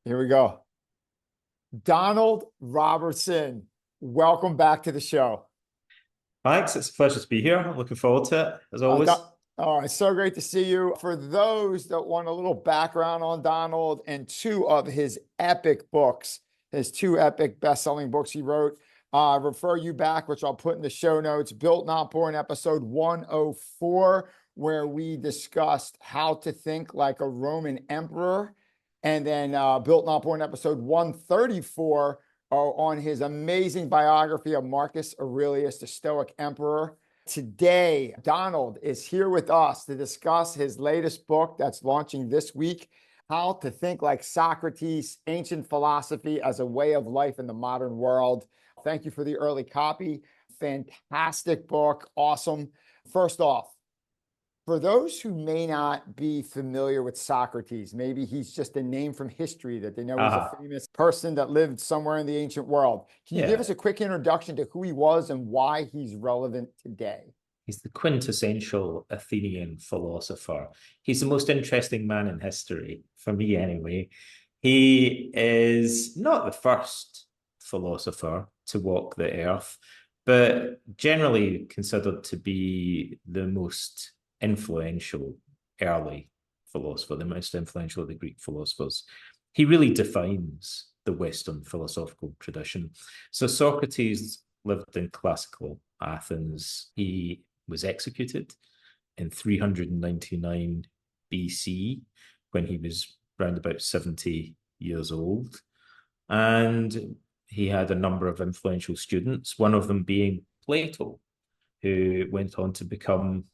Here we go. Donald Robertson, welcome back to the show. Thanks. It's a pleasure to be here. Looking forward to it, as always. All right, so great to see you. For those that want a little background on Donald and two of his epic books, his two epic best-selling books he wrote, refer you back, which I'll put in the show notes, Built Not Born, episode 104, where we discussed how to think like a Roman emperor. And then Built Not Born, episode 134, on his amazing biography of Marcus Aurelius, the Stoic emperor. Today, Donald is here with us to discuss his latest book that's launching this week, How to Think Like Socrates, Ancient Philosophy as a Way of Life in the Modern World. Thank you for the early copy. Fantastic book. Awesome. First off, for those who may not be familiar with Socrates, maybe he's just a name from history that they know he's a famous person that lived somewhere in the ancient world. Can you give us a quick introduction to who he was and why he's relevant today? He's the quintessential Athenian philosopher. He's the most interesting man in history, for me anyway. He is not the first philosopher to walk the earth, but generally considered to be the most influential early philosopher, the most influential of the Greek philosophers. He really defines the Western philosophical tradition. So Socrates lived in classical Athens. He was executed in 399 BC when he was around about 70 years old. And he had a number of influential students, one of them being Plato, who went on to become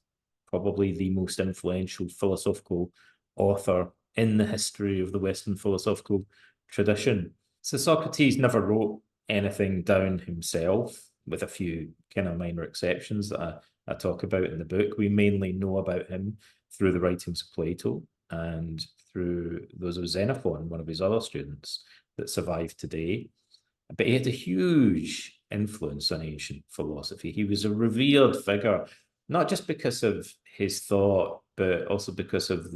probably the most influential philosophical author in the history of the Western philosophical tradition. So Socrates never wrote anything down himself, with a few kind of minor exceptions that I talk about in the book. We mainly know about him through the writings of Plato and through those of Xenophon, one of his other students that survived today. But he had a huge influence on ancient philosophy. He was a revered figure, not just because of his thought, but also because of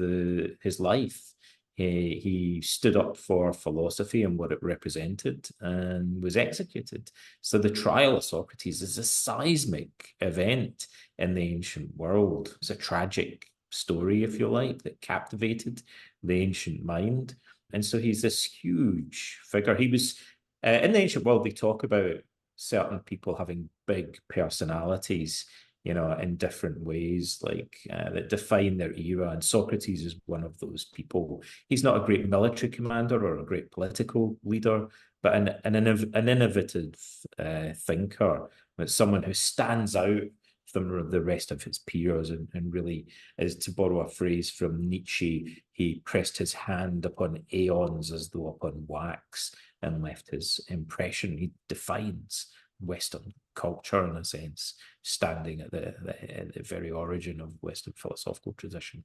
his life. He stood up for philosophy and what it represented and was executed. So the trial of Socrates is a seismic event in the ancient world. It's a tragic story, if you like, that captivated the ancient mind. And so he's this huge figure. He was, in the ancient world, they talk about certain people having big personalities, in different ways, like that define their era. And Socrates is one of those people. He's not a great military commander or a great political leader, but an innovative thinker, but someone who stands out from the rest of his peers and really, is, to borrow a phrase from Nietzsche, he pressed his hand upon aeons as though upon wax and left his impression. He defines Western culture, in a sense, standing at the very origin of Western philosophical tradition.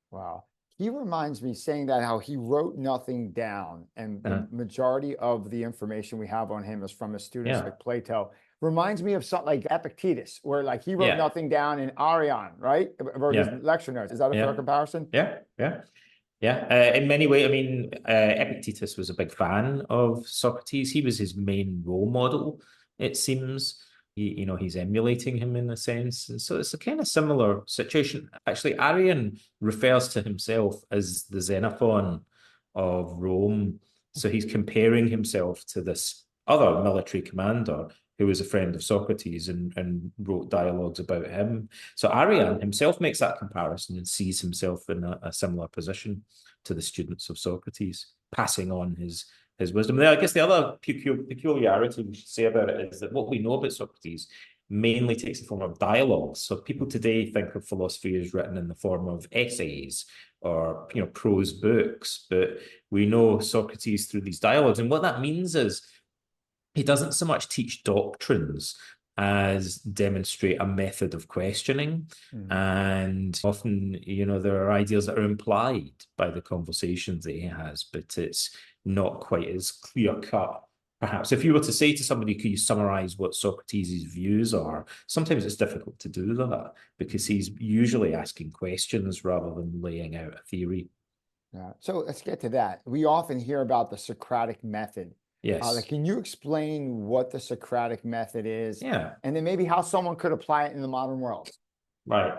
Wow. He reminds me, saying that, how he wrote nothing down, and the majority of the information we have on him is from his students like Plato. Reminds me of something like Epictetus, where like he wrote nothing down, in Arion, right? Wrote his lecture notes. Is that a fair comparison? In many ways, I mean, Epictetus was a big fan of Socrates. He was his main role model, it seems. He's emulating him in a sense. And so it's a kind of similar situation. Actually, Arian refers to himself as the Xenophon of Rome. So he's comparing himself to this other military commander who was a friend of Socrates and wrote dialogues about him. So Arian himself makes that comparison and sees himself in a similar position to the students of Socrates, passing on his wisdom. Now, I guess the other peculiarity we should say about it is that what we know about Socrates mainly takes the form of dialogues. So people today think of philosophy as written in the form of essays or prose books, but we know Socrates through these dialogues. And what that means is he doesn't so much teach doctrines as demonstrate a method of questioning. And often, there are ideas that are implied by the conversations that he has, but it's not quite as clear-cut. Perhaps if you were to say to somebody, could you summarize what Socrates' views are? Sometimes it's difficult to do that because he's usually asking questions rather than laying out a theory. Yeah. So let's get to that. We often hear about the Socratic method. Yes. Can you explain what the Socratic method is, Yeah. and then maybe how someone could apply it in the modern world? Right.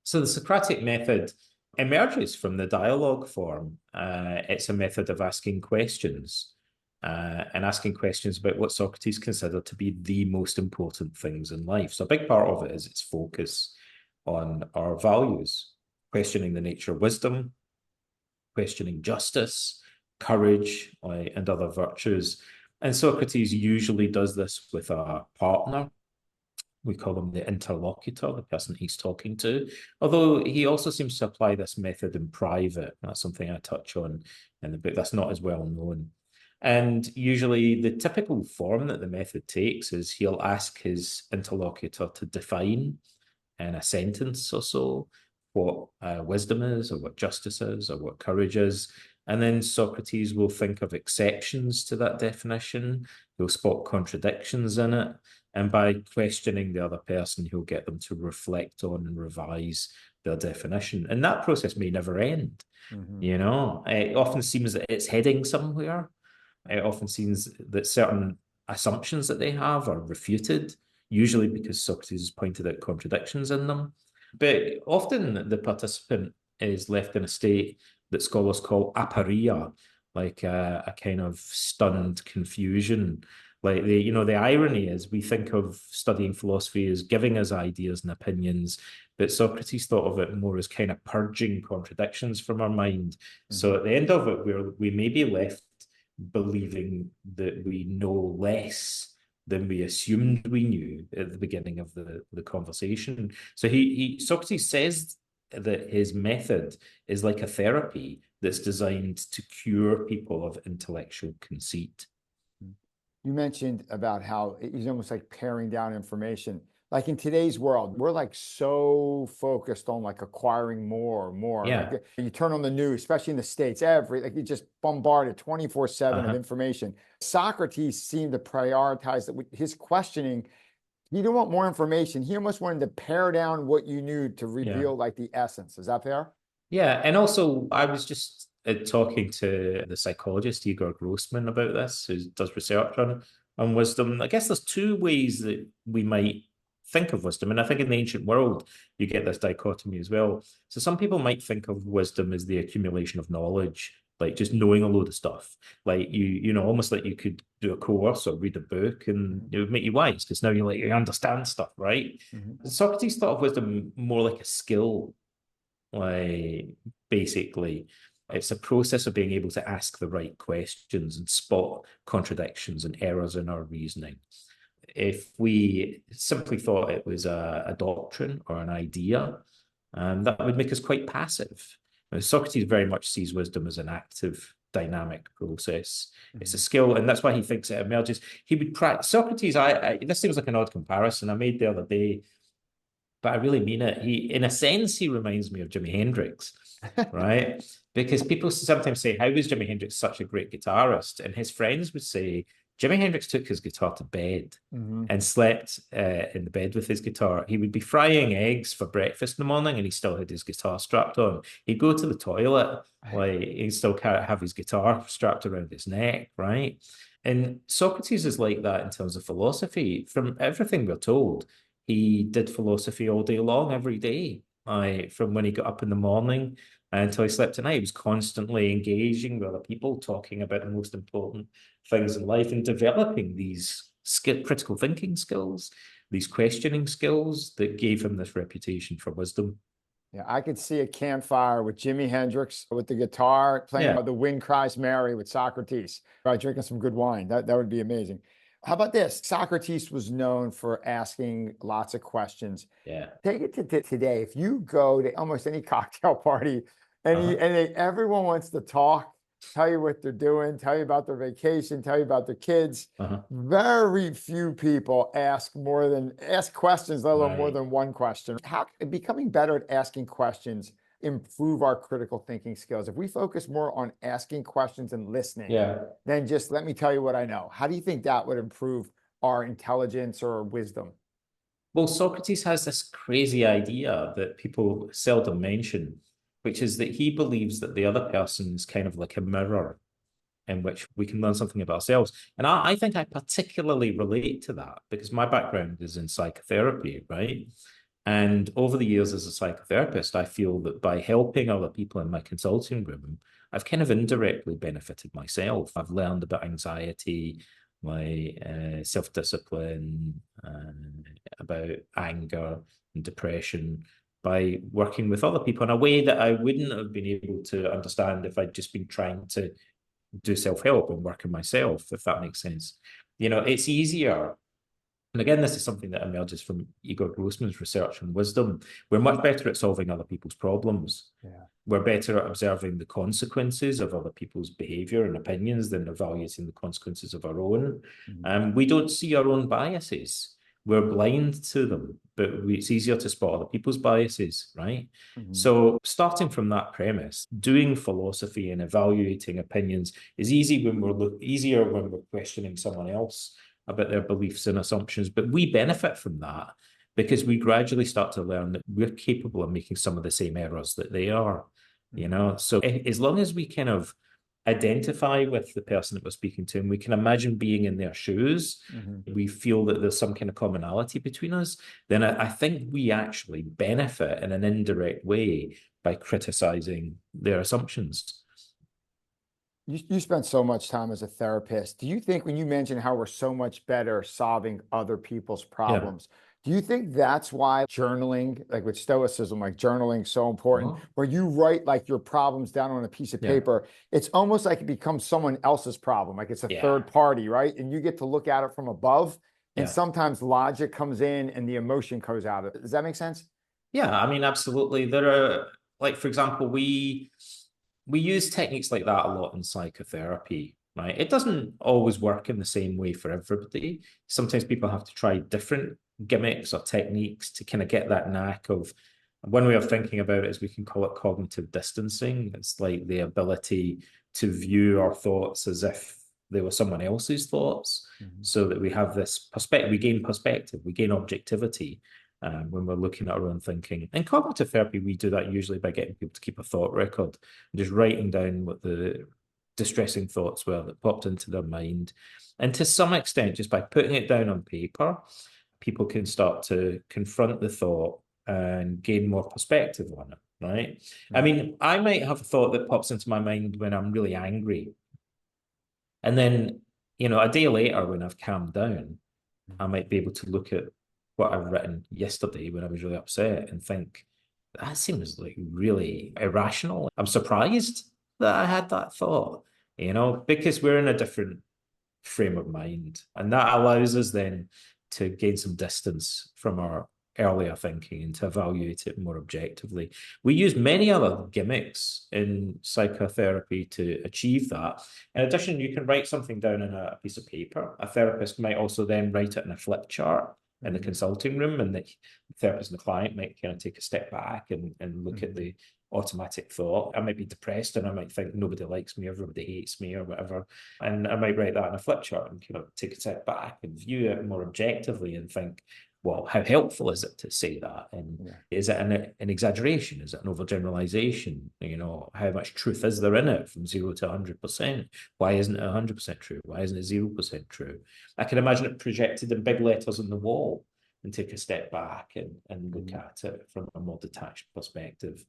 So the Socratic method emerges from the dialogue form. It's a method of asking questions and asking questions about what Socrates considered to be the most important things in life. So a big part of it is its focus on our values, questioning the nature of wisdom, questioning justice, courage, and other virtues. And Socrates usually does this with a partner. We call him the interlocutor, the person he's talking to. Although he also seems to apply this method in private. That's something I touch on in the book. That's not as well known. And usually the typical form that the method takes is he'll ask his interlocutor to define in a sentence or so what wisdom is, or what justice is, or what courage is. And then Socrates will think of exceptions to that definition. He'll spot contradictions in it. And by questioning the other person, he'll get them to reflect on and revise their definition. And that process may never end. Mm-hmm. You know, it often seems that it's heading somewhere. It often seems that certain assumptions that they have are refuted, usually because Socrates has pointed out contradictions in them. But often the participant is left in a state that scholars call aparia, like a kind of stunned confusion. Like the irony is we think of studying philosophy as giving us ideas and opinions, but Socrates thought of it more as kind of purging contradictions from our mind. Mm-hmm. So at the end of it, we may be left believing that we know less than we assumed we knew at the beginning of the conversation. So Socrates says that his method is like a therapy that's designed to cure people of intellectual conceit. You mentioned about how he's almost like paring down information. Like in today's world, we're like so focused on like acquiring more and more. Yeah. Like you turn on the news, especially in the States, like you just bombarded 24/7 of information. Socrates seemed to prioritize that with his questioning. He didn't want more information. He almost wanted to pare down what you knew to reveal like the essence. Is that fair? Yeah. And also I was just talking to the psychologist Igor Grossman about this, who does research on wisdom. I guess there's two ways that we might think of wisdom. And I think in the ancient world, you get this dichotomy as well. So some people might think of wisdom as the accumulation of knowledge, like just knowing a load of stuff. Like almost like you could do a course or read a book and it would make you wise because now you understand stuff, right? Mm-hmm. Socrates thought of wisdom more like a skill. Like basically, it's a process of being able to ask the right questions and spot contradictions and errors in our reasoning. If we simply thought it was a doctrine or an idea, that would make us quite passive. Socrates very much sees wisdom as an active, dynamic process. Mm-hmm. It's a skill, and that's why he thinks it emerges. He would practice Socrates. This seems like an odd comparison I made the other day, but I really mean it. In a sense, he reminds me of Jimi Hendrix, right? Because people sometimes say, how was Jimi Hendrix such a great guitarist? And his friends would say, Jimi Hendrix took his guitar to bed and slept in the bed with his guitar. He would be frying eggs for breakfast in the morning and he still had his guitar strapped on. He'd go to the toilet, like he'd still have his guitar strapped around his neck, right? And Socrates is like that in terms of philosophy. From everything we're told, he did philosophy all day long, every day. From when he got up in the morning until he slept at night, he was constantly engaging with other people, talking about the most important things in life and developing these critical thinking skills, these questioning skills that gave him this reputation for wisdom. Yeah, I could see a campfire with Jimi Hendrix with the guitar playing The Wind Cries Mary with Socrates, right, drinking some good wine. That would be amazing. How about this? Socrates was known for asking lots of questions. Yeah. Take it to today. If you go to almost any cocktail party and everyone wants to talk, tell you what they're doing, tell you about their vacation, tell you about their kids. Very few people ask questions, let alone more than one question. How becoming better at asking questions improve our critical thinking skills? If we focus more on asking questions and listening, then just let me tell you what I know. How do you think that would improve our intelligence or wisdom? Well, Socrates has this crazy idea that people seldom mention, which is that he believes that the other person is kind of like a mirror in which we can learn something about ourselves. And I think I particularly relate to that because my background is in psychotherapy, right? And over the years as a psychotherapist, I feel that by helping other people in my consulting room, I've kind of indirectly benefited myself. I've learned about anxiety, my self-discipline, about anger and depression by working with other people in a way that I wouldn't have been able to understand if I'd just been trying to do self-help and work on myself, if that makes sense. It's easier. And again, this is something that emerges from Igor Grossman's research and wisdom. We're much better at solving other people's problems. Yeah. We're better at observing the consequences of other people's behavior and opinions than evaluating the consequences of our own. We don't see our own biases. We're blind to them, but it's easier to spot other people's biases, right? So starting from that premise, doing philosophy and evaluating opinions is easier when we're questioning someone else about their beliefs and assumptions, but we benefit from that because we gradually start to learn that we're capable of making some of the same errors that they are, So as long as we kind of identify with the person that we're speaking to and we can imagine being in their shoes, we feel that there's some kind of commonality between us, then I think we actually benefit in an indirect way by criticizing their assumptions. You spent so much time as a therapist. Do you think when you mentioned how we're so much better solving other people's problems, do you think that's why journaling, like with Stoicism, like journaling is so important, where you write like your problems down on a piece of paper? It's almost like it becomes someone else's problem. Like it's a third party, right? And you get to look at it from above. And sometimes logic comes in and the emotion comes out of it. Does that make sense? Yeah, I mean, absolutely. There are, like, for example, we use techniques like that a lot in psychotherapy, right? It doesn't always work in the same way for everybody. Sometimes people have to try different gimmicks or techniques to kind of get that knack of. One way of thinking about it is we can call it cognitive distancing. It's like the ability to view our thoughts as if they were someone else's thoughts, so that we have this perspective, we gain perspective, we gain objectivity. When we're looking at our own thinking. In cognitive therapy, we do that usually by getting people to keep a thought record and just writing down what the distressing thoughts were that popped into their mind. And to some extent, just by putting it down on paper, people can start to confront the thought and gain more perspective on it, right? I mean, I might have a thought that pops into my mind when I'm really angry. And then, a day later, when I've calmed down, I might be able to look at what I've written yesterday when I was really upset and think, that seems like really irrational. I'm surprised that I had that thought, because we're in a different frame of mind. And that allows us then to gain some distance from our earlier thinking and to evaluate it more objectively. We use many other gimmicks in psychotherapy to achieve that. In addition, you can write something down in a piece of paper. A therapist might also then write it in a flip chart in the consulting room, and the therapist and the client might kind of take a step back and look at the automatic thought. I might be depressed and I might think nobody likes me, everybody hates me or whatever. And I might write that in a flip chart and kind of take a step back and view it more objectively and think, well, how helpful is it to say that? And is it an exaggeration? Is it an overgeneralization? How much truth is there in it from 0 to 100%? Why isn't it 100% true? Why isn't it 0% true? I can imagine it projected in big letters on the wall and take a step back and look at it from a more detached perspective.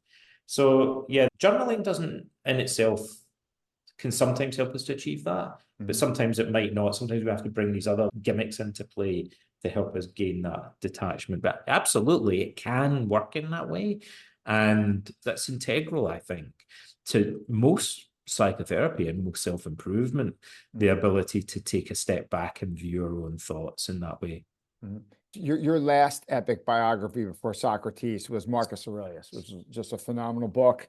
So, journaling doesn't in itself can sometimes help us to achieve that, but sometimes it might not. Sometimes we have to bring these other gimmicks into play to help us gain that detachment. But absolutely, it can work in that way. And that's integral, I think, to most psychotherapy and most self-improvement, the ability to take a step back and view our own thoughts in that way. Your last epic biography before Socrates was Marcus Aurelius, which is just a phenomenal book.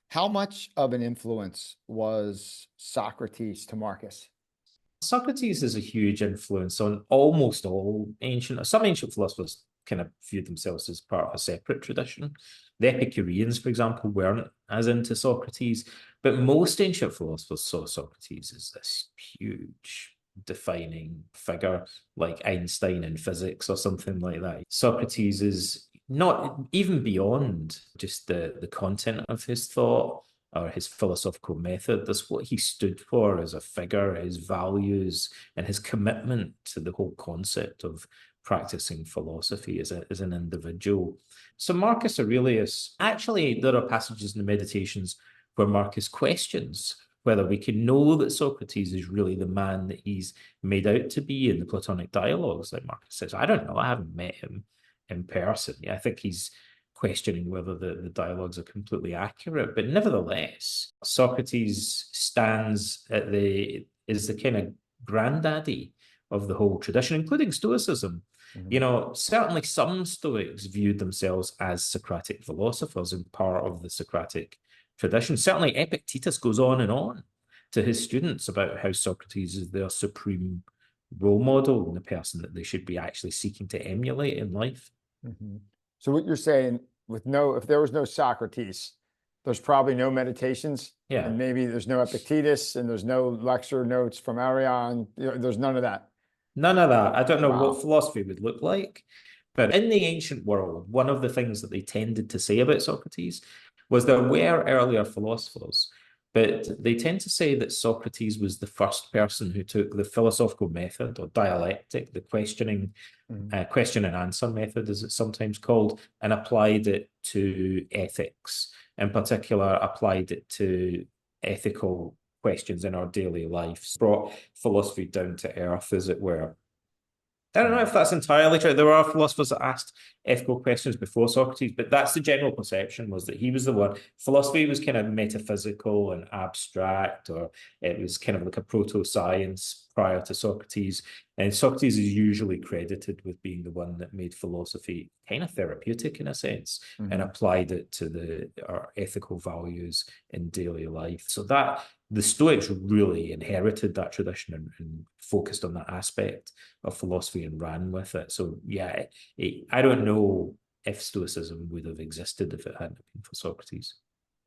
How much of an influence was Socrates to Marcus? Socrates is a huge influence on almost all some ancient philosophers kind of viewed themselves as part of a separate tradition. The Epicureans, for example, weren't as into Socrates, but most ancient philosophers saw Socrates as this huge defining figure like Einstein in physics or something like that. Socrates is not even beyond just the content of his thought or his philosophical method. That's what he stood for as a figure, his values, and his commitment to the whole concept of practicing philosophy as an individual. So Marcus Aurelius, actually, there are passages in the Meditations where Marcus questions whether we can know that Socrates is really the man that he's made out to be in the Platonic dialogues. Like Marcus says, I don't know, I haven't met him in person. I think he's questioning whether the dialogues are completely accurate. But nevertheless, Socrates stands is the kind of granddaddy of the whole tradition, including Stoicism. Certainly some Stoics viewed themselves as Socratic philosophers and part of the Socratic tradition. Certainly Epictetus goes on and on to his students about how Socrates is their supreme role model and the person that they should be actually seeking to emulate in life. So what you're saying, if there was no Socrates, there's probably no meditations. Yeah. And maybe there's no Epictetus and there's no lecture notes from Arion. There's none of that. None of that. I don't know what philosophy would look like. But in the ancient world, one of the things that they tended to say about Socrates was there were earlier philosophers, but they tend to say that Socrates was the first person who took the philosophical method or dialectic, the question and answer method, as it's sometimes called, and applied it to ethics. In particular, applied it to ethical questions in our daily lives, brought philosophy down to earth, as it were. I don't know if that's entirely true. There are philosophers that asked ethical questions before Socrates, but that's the general perception, was that he was the one. Philosophy was kind of metaphysical and abstract, or it was kind of like a proto-science prior to Socrates. And Socrates is usually credited with being the one that made philosophy kind of therapeutic in a sense, and applied it to our ethical values in daily life. So that the Stoics really inherited that tradition and focused on that aspect of philosophy and ran with it. So yeah, I don't know if Stoicism would have existed if it hadn't been for Socrates.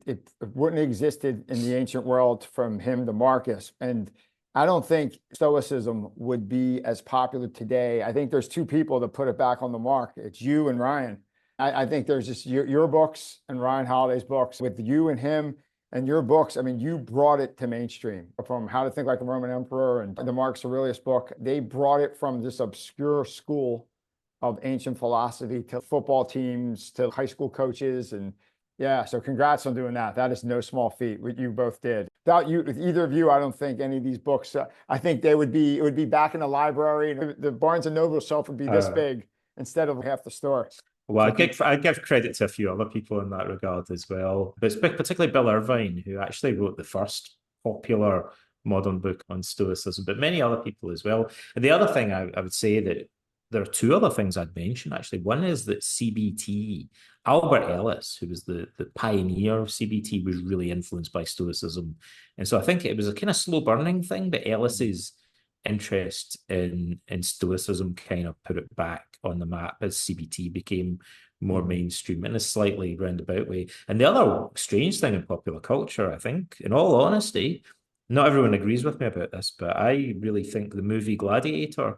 It wouldn't have existed in the ancient world from him to Marcus. And I don't think Stoicism would be as popular today. I think there's two people that put it back on the mark. It's you and Ryan. I think there's just your books and Ryan Holiday's books. With you and him and your books, I mean, you brought it to mainstream, from How to Think Like a Roman Emperor and the Marcus Aurelius book. They brought it from this obscure school of ancient philosophy to football teams, to high school coaches. And yeah, so congrats on doing that. That is no small feat, what you both did. Without you, with either of you, I don't think any of these books, I think it would be back in the library, and the Barnes and Noble shelf would be this big instead of half the store. Well, I give credit to a few other people in that regard as well, but particularly Bill Irvine, who actually wrote the first popular modern book on Stoicism, but many other people as well. And the other thing I would say, that there are two other things I'd mention, actually. One is that CBT, Albert Ellis, who was the pioneer of CBT, was really influenced by Stoicism. And so I think it was a kind of slow burning thing, but Ellis's interest in Stoicism kind of put it back on the map as CBT became more mainstream in a slightly roundabout way. And the other strange thing in popular culture, I think, in all honesty, not everyone agrees with me about this, but I really think the movie Gladiator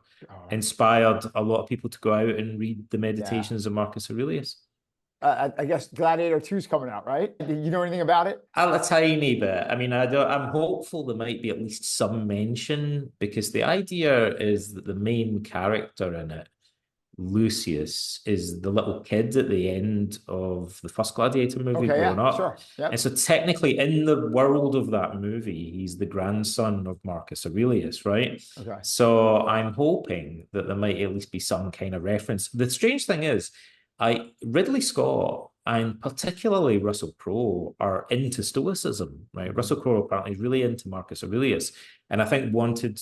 inspired a lot of people to go out and read the Meditations of Marcus Aurelius. I guess Gladiator 2 is coming out, right? Do you know anything about it? A tiny bit. I mean, I'm hopeful there might be at least some mention, because the idea is that the main character in it, Lucius, is the little kid at the end of the first Gladiator movie growing up. Sure. Yep. And so technically in the world of that movie, he's the grandson of Marcus Aurelius, right? Okay. So I'm hoping that there might at least be some kind of reference. The strange thing is, Ridley Scott and particularly Russell Crowe are into Stoicism, right? Russell Crowe apparently is really into Marcus Aurelius, and I think wanted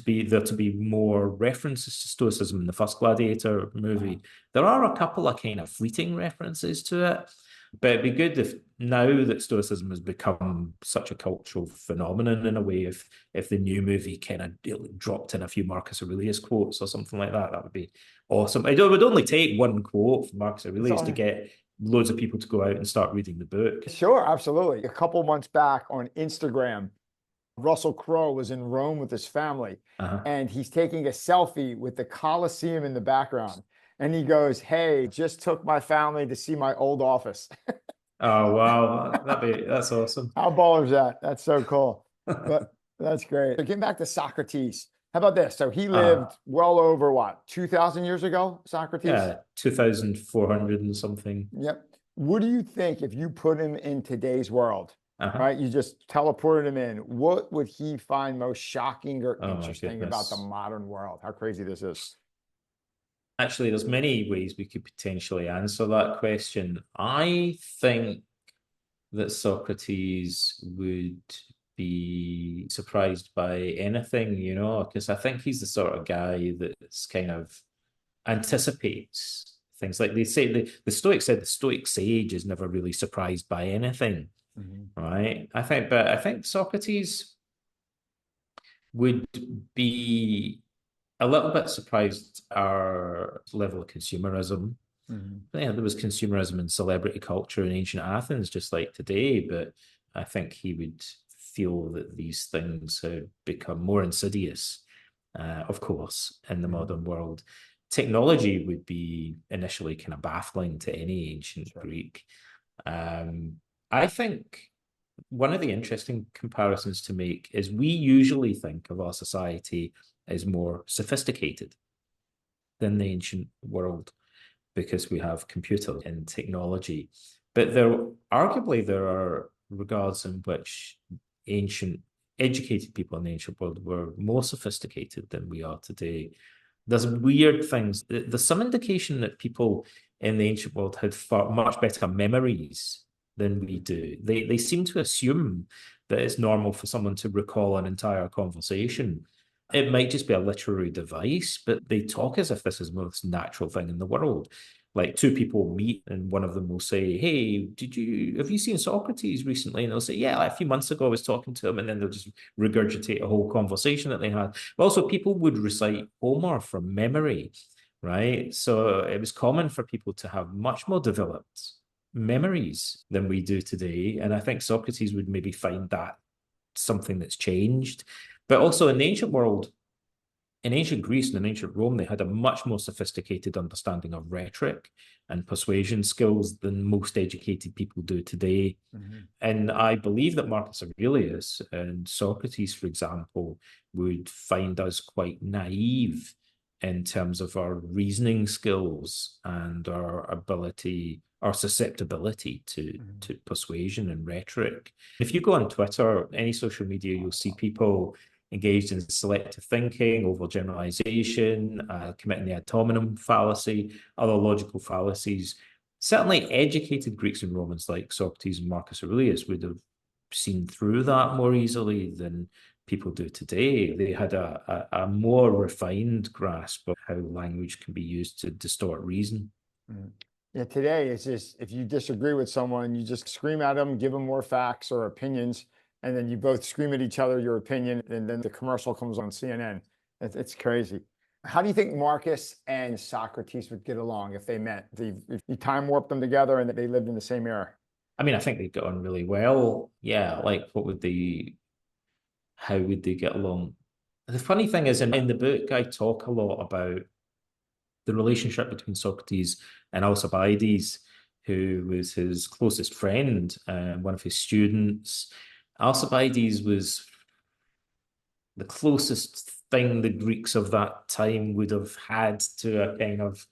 there to be more references to Stoicism in the first Gladiator movie. There are a couple of kind of fleeting references to it, but it'd be good if, now that Stoicism has become such a cultural phenomenon in a way, if the new movie kind of dropped in a few Marcus Aurelius quotes or something like that, that would be awesome. It would only take one quote from Marcus Aurelius to get loads of people to go out and start reading the book. Sure, absolutely. A couple months back on Instagram, Russell Crowe was in Rome with his family, and he's taking a selfie with the Colosseum in the background. And he goes, "Hey, just took my family to see my old office." Oh wow, that's awesome. How baller is that? That's so cool. But that's great. So getting back to Socrates, how about this? So he Uh, lived well over what, 2,000 years ago, Socrates? yeah, 2,400 and something. Yep. What do you think if you put him in today's world, Uh-huh. right? You just teleported him in. What would he find most shocking or Oh my interesting about the goodness. modern world? How crazy this is. Actually, there's many ways we could potentially answer that question. I think that Socrates would be surprised by anything, because I think he's the sort of guy that's kind of anticipates things. Like they say, the Stoics said the Stoic sage is never really surprised by anything, Mhm. right? I think Socrates would be a little bit surprised at our level of consumerism. Mhm. Yeah, there was consumerism and celebrity culture in ancient Athens, just like today, but I think he would feel that these things have become more insidious, of course, in the Mhm. modern world. Technology would be initially kind of baffling to any ancient Sure. Greek. Um, I think one of the interesting comparisons to make is we usually think of our society as more sophisticated than the ancient world because we have computers and technology. But there are regards in which ancient educated people in the ancient world were more sophisticated than we are today. There's weird things. There's some indication that people in the ancient world had far much better memories than we do. They seem to assume that it's normal for someone to recall an entire conversation. It might just be a literary device, but they talk as if this is the most natural thing in the world. Like two people meet and one of them will say, "Hey, have you seen Socrates recently?" And they'll say, "Yeah, like a few months ago I was talking to him," and then they'll just regurgitate a whole conversation that they had. But also, people would recite Homer from memory, right? So it was common for people to have much more developed memories than we do today. And I think Socrates would maybe find that something that's changed. But also in the ancient world, in ancient Greece and in ancient Rome, they had a much more sophisticated understanding of rhetoric and persuasion skills than most educated people do today. Mhm. And I believe that Marcus Aurelius and Socrates, for example, would find us quite naive in terms of our reasoning skills and our ability, our susceptibility Mhm. to persuasion and rhetoric. If you go on Twitter, any social media, you'll see people engaged in selective thinking, overgeneralization, committing the ad hominem fallacy, other logical fallacies. Certainly, educated Greeks and Romans like Socrates and Marcus Aurelius would have seen through that more easily than people do today. They had a more refined grasp of how language can be used to distort reason. Mhm. Yeah, today it's just if you disagree with someone, you just scream at them, give them more facts or opinions, and then you both scream at each other your opinion, and then the commercial comes on CNN. It's crazy. How do you think Marcus and Socrates would get along if they met? If you time warp them together and they lived in the same era? I mean, I think they'd get on really well. Yeah, like how would they get along? The funny thing is, in the book, I talk a lot about the relationship between Socrates and Alcibiades, who was his closest friend and one of his students. Alcibiades was the closest thing the Greeks of that time would have had to a kind of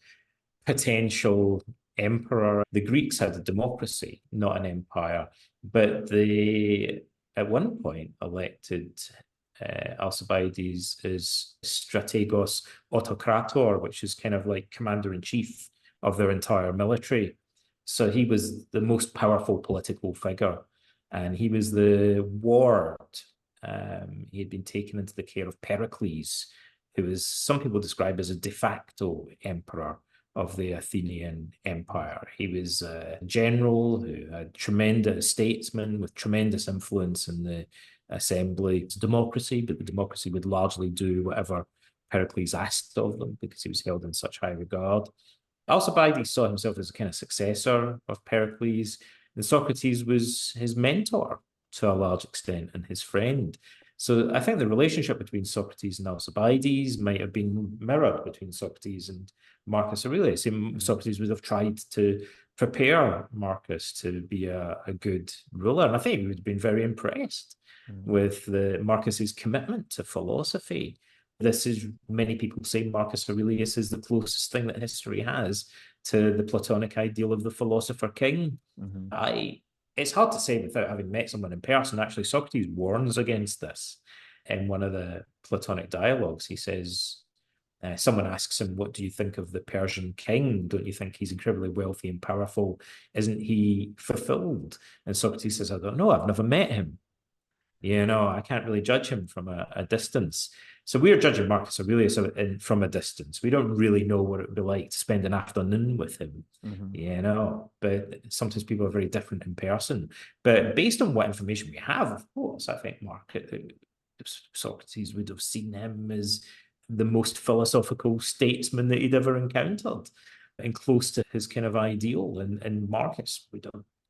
potential emperor. The Greeks had a democracy, not an empire, but they, at one point, elected Alcibiades as strategos autocrator, which is kind of like commander in chief of their entire military. So he was the most powerful political figure, and he was the ward. He had been taken into the care of Pericles, who is some people describe as a de facto emperor of the Athenian Empire. He was a general who had tremendous statesman with tremendous influence in the assembly. It's democracy, but the democracy would largely do whatever Pericles asked of them because he was held in such high regard. Alcibiades saw himself as a kind of successor of Pericles, and Socrates was his mentor to a large extent and his friend. So I think the relationship between Socrates and Alcibiades might have been mirrored between Socrates and Marcus Aurelius. Socrates would have tried to prepare Marcus to be a good ruler. And I think he would have been very impressed with Marcus's commitment to philosophy. This is, many people say Marcus Aurelius is the closest thing that history has to the Platonic ideal of the philosopher king. It's hard to say without having met someone in person. Actually, Socrates warns against this in one of the Platonic dialogues. He says, someone asks him, what do you think of the Persian king? Don't you think he's incredibly wealthy and powerful? Isn't he fulfilled? And Socrates says, I don't know. I've never met him. I can't really judge him from a distance. So we're judging Marcus Aurelius from a distance. We don't really know what it would be like to spend an afternoon with him, but sometimes people are very different in person. But based on what information we have, of course, I think Socrates would have seen him as the most philosophical statesman that he'd ever encountered and close to his kind of ideal. And Marcus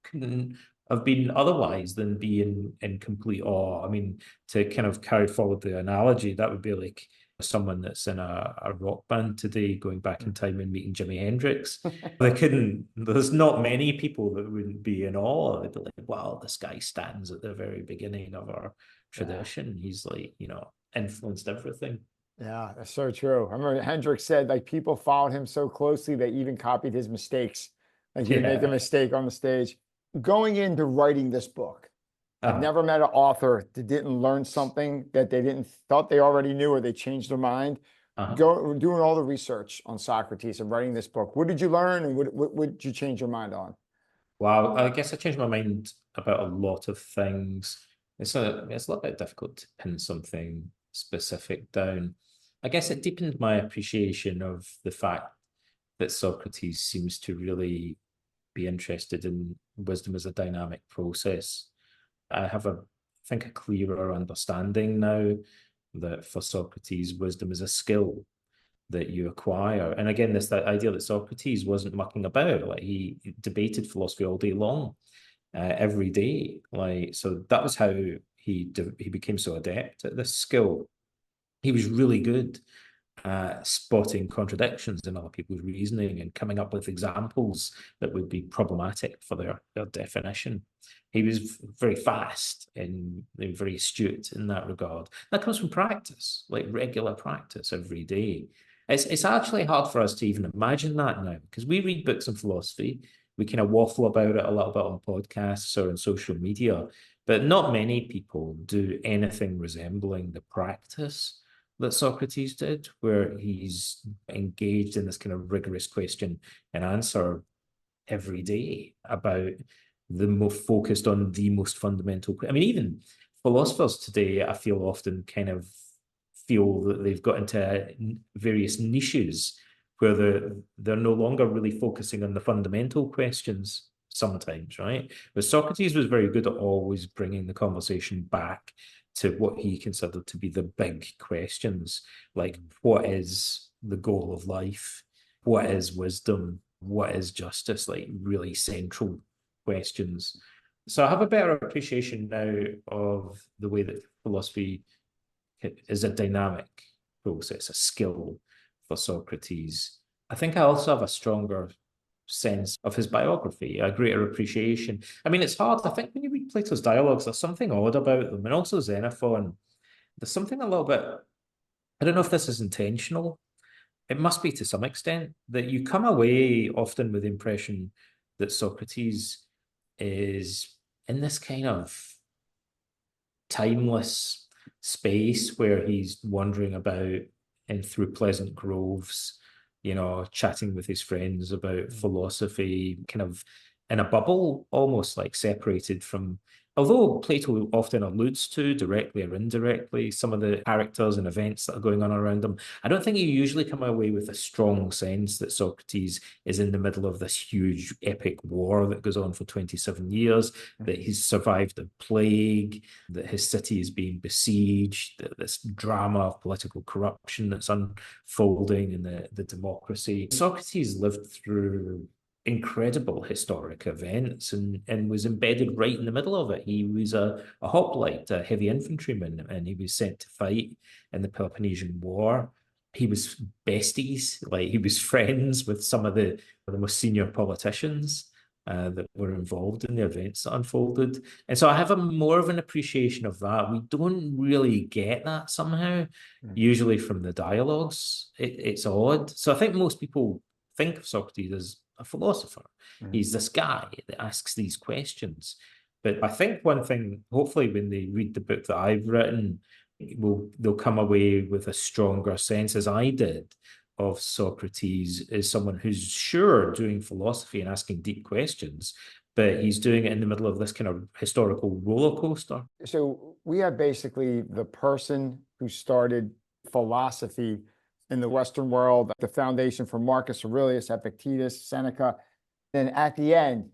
couldn't have been otherwise than be in complete awe. I mean, to kind of carry forward the analogy, that would be like someone that's in a rock band today going back in time and meeting Jimi Hendrix. There's not many people that wouldn't be in awe. They'd be like, wow, this guy stands at the very beginning of our tradition. He's like, influenced everything. Yeah, that's so true. I remember Hendrix said like people followed him so closely they even copied his mistakes. Like he'd make a mistake on the stage. Going into writing this book, I've never met an author that didn't learn something that they didn't thought they already knew or they changed their mind. Doing all the research on Socrates and writing this book. What did you learn and what did you change your mind on? Well, I guess I changed my mind about a lot of things. It's a little bit difficult to pin something specific down. I guess it deepened my appreciation of the fact that Socrates seems to really be interested in wisdom as a dynamic process. I have I think a clearer understanding now that for Socrates, wisdom is a skill that you acquire. And again, that idea that Socrates wasn't mucking about, like he debated philosophy all day long, every day. So that was how he became so adept at this skill. He was really good spotting contradictions in other people's reasoning and coming up with examples that would be problematic for their definition. He was very fast and very astute in that regard. That comes from practice, like regular practice every day. It's actually hard for us to even imagine that now because we read books on philosophy. We kind of waffle about it a little bit on podcasts or on social media, but not many people do anything resembling the practice that Socrates did, where he's engaged in this kind of rigorous question and answer every day about focused on the most fundamental. I mean, even philosophers today, I feel often kind of feel that they've got into various niches where they're no longer really focusing on the fundamental questions sometimes, right? But Socrates was very good at always bringing the conversation back to what he considered to be the big questions, like what is the goal of life? What is wisdom? What is justice? Like really central questions. So I have a better appreciation now of the way that philosophy is a dynamic process, a skill for Socrates. I think I also have a stronger sense of his biography, a greater appreciation. I mean, it's hard. I think when you read Plato's dialogues, there's something odd about them. And also Xenophon, there's something a little bit, I don't know if this is intentional. It must be to some extent that you come away often with the impression that Socrates is in this kind of timeless space where he's wandering about and through pleasant groves, chatting with his friends about philosophy, kind of in a bubble, almost like separated from, although Plato often alludes to, directly or indirectly, some of the characters and events that are going on around him. I don't think you usually come away with a strong sense that Socrates is in the middle of this huge epic war that goes on for 27 years, that he's survived a plague, that his city is being besieged, that this drama of political corruption that's unfolding in the democracy. Socrates lived through incredible historic events and was embedded right in the middle of it. He was a hoplite, a heavy infantryman, and he was sent to fight in the Peloponnesian War. He was besties, like he was friends with some of the most senior politicians that were involved in the events that unfolded. And so I have a more of an appreciation of that. We don't really get that somehow, usually from the dialogues. It's odd. So I think most people think of Socrates as a philosopher. He's this guy that asks these questions. But I think one thing, hopefully, when they read the book that I've written, they'll come away with a stronger sense, as I did, of Socrates as someone who's sure doing philosophy and asking deep questions, but he's doing it in the middle of this kind of historical roller coaster. So we have basically the person who started philosophy in the Western world, the foundation for Marcus Aurelius, Epictetus, Seneca. Then at the end,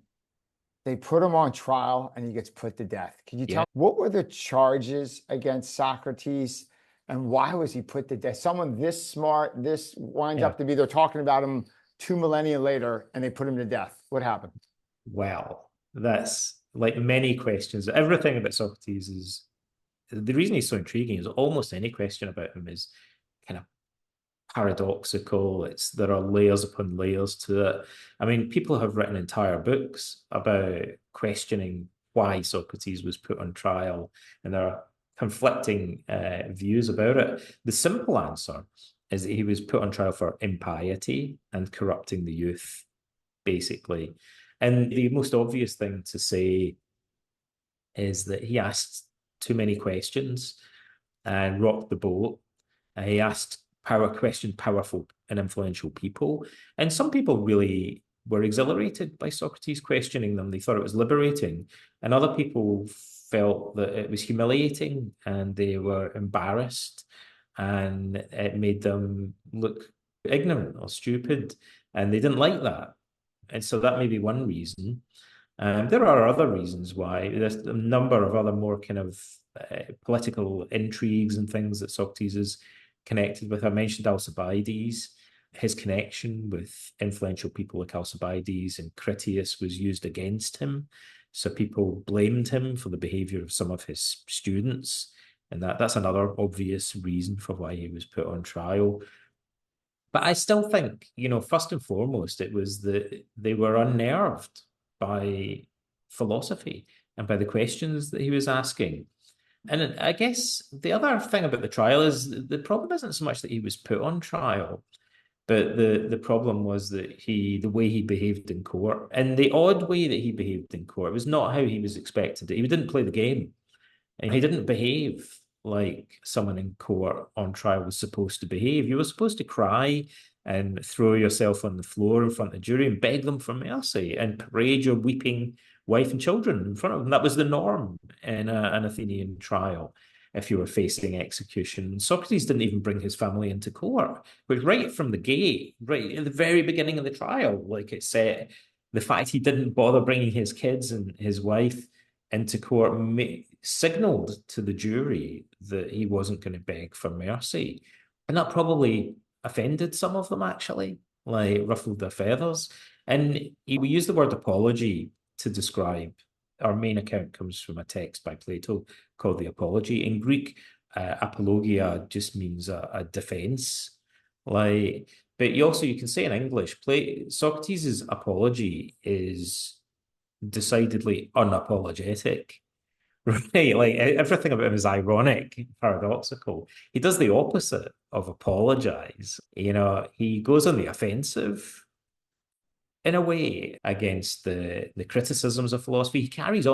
they put him on trial and he gets put to death. Can you tell what were the charges against Socrates and why was he put to death? Someone this smart, this winds up to be, they're talking about him 2 millennia later and they put him to death. What happened? Well, that's like many questions. Everything about Socrates is, the reason he's so intriguing is almost any question about him is kind of paradoxical. There are layers upon layers to it. I mean, people have written entire books about questioning why Socrates was put on trial, and there are conflicting views about it. The simple answer is that he was put on trial for impiety and corrupting the youth, basically. And the most obvious thing to say is that he asked too many questions and rocked the boat. He questioned powerful and influential people. And some people really were exhilarated by Socrates questioning them. They thought it was liberating. And other people felt that it was humiliating and they were embarrassed and it made them look ignorant or stupid. And they didn't like that. And so that may be one reason. There are other reasons why. There's a number of other more kind of political intrigues and things that Socrates is connected with. I mentioned Alcibiades. His connection with influential people like Alcibiades and Critias was used against him. So people blamed him for the behavior of some of his students. And that's another obvious reason for why he was put on trial. But I still think, first and foremost, it was that they were unnerved by philosophy and by the questions that he was asking. And I guess the other thing about the trial is the problem isn't so much that he was put on trial, but the problem was that the way he behaved in court, and the odd way that he behaved in court was not how he was expected to. He didn't play the game, and he didn't behave like someone in court on trial was supposed to behave. You were supposed to cry and throw yourself on the floor in front of the jury and beg them for mercy and parade your weeping wife and children in front of them. That was the norm in an Athenian trial if you were facing execution. Socrates didn't even bring his family into court, but right from the gate, right at the very beginning of the trial, like it said, the fact he didn't bother bringing his kids and his wife into court signaled to the jury that he wasn't going to beg for mercy. And that probably offended some of them, actually, like ruffled their feathers. And we use the word apology to describe. Our main account comes from a text by Plato called the Apology. In Greek, apologia just means a defense. But you can say in English, Socrates' apology is decidedly unapologetic. Right, like everything about him is ironic, paradoxical. He does the opposite of apologize. He goes on the offensive in a way against the criticisms of philosophy. He's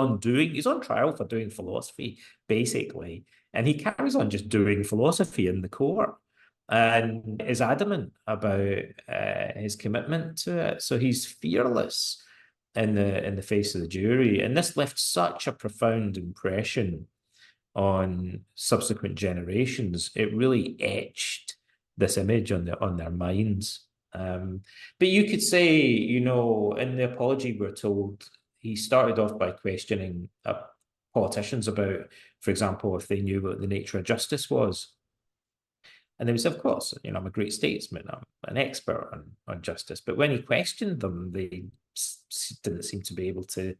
on trial for doing philosophy, basically, and he carries on just doing philosophy in the court and is adamant about his commitment to it. So he's fearless in the face of the jury, and this left such a profound impression on subsequent generations. It really etched this image on their minds. But you could say, in the Apology, we're told he started off by questioning politicians about, for example, if they knew what the nature of justice was. And they would say, of course, I'm a great statesman, I'm an expert on justice. But when he questioned them, they didn't seem to be able to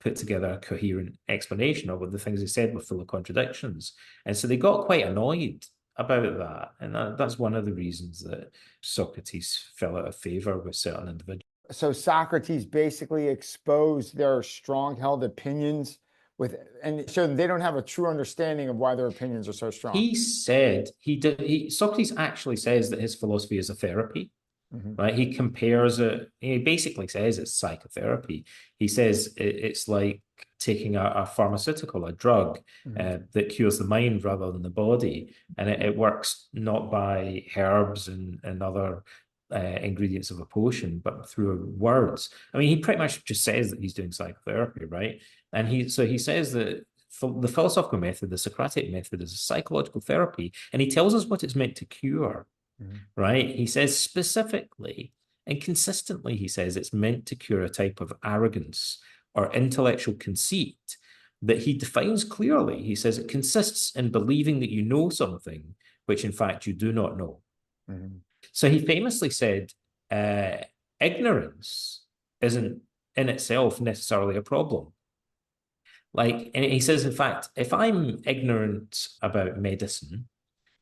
put together a coherent explanation of what the things he said were full of contradictions. And so they got quite annoyed about that. And that's one of the reasons that Socrates fell out of favor with certain individuals. So Socrates basically exposed their strong-held opinions and showed they don't have a true understanding of why their opinions are so strong. He said Socrates actually says that his philosophy is a therapy. Right? He compares it, he basically says it's psychotherapy. He says it's like taking a pharmaceutical, a drug that cures the mind rather than the body. And it works not by herbs and other ingredients of a potion, but through words. I mean, he pretty much just says that he's doing psychotherapy, right? And he says that the philosophical method, the Socratic method, is a psychological therapy, and he tells us what it's meant to cure. Right? He says specifically and consistently, he says it's meant to cure a type of arrogance or intellectual conceit that he defines clearly. He says it consists in believing that you know something, which in fact you do not know. So he famously said, ignorance isn't in itself necessarily a problem. Like, and he says, in fact, if I'm ignorant about medicine,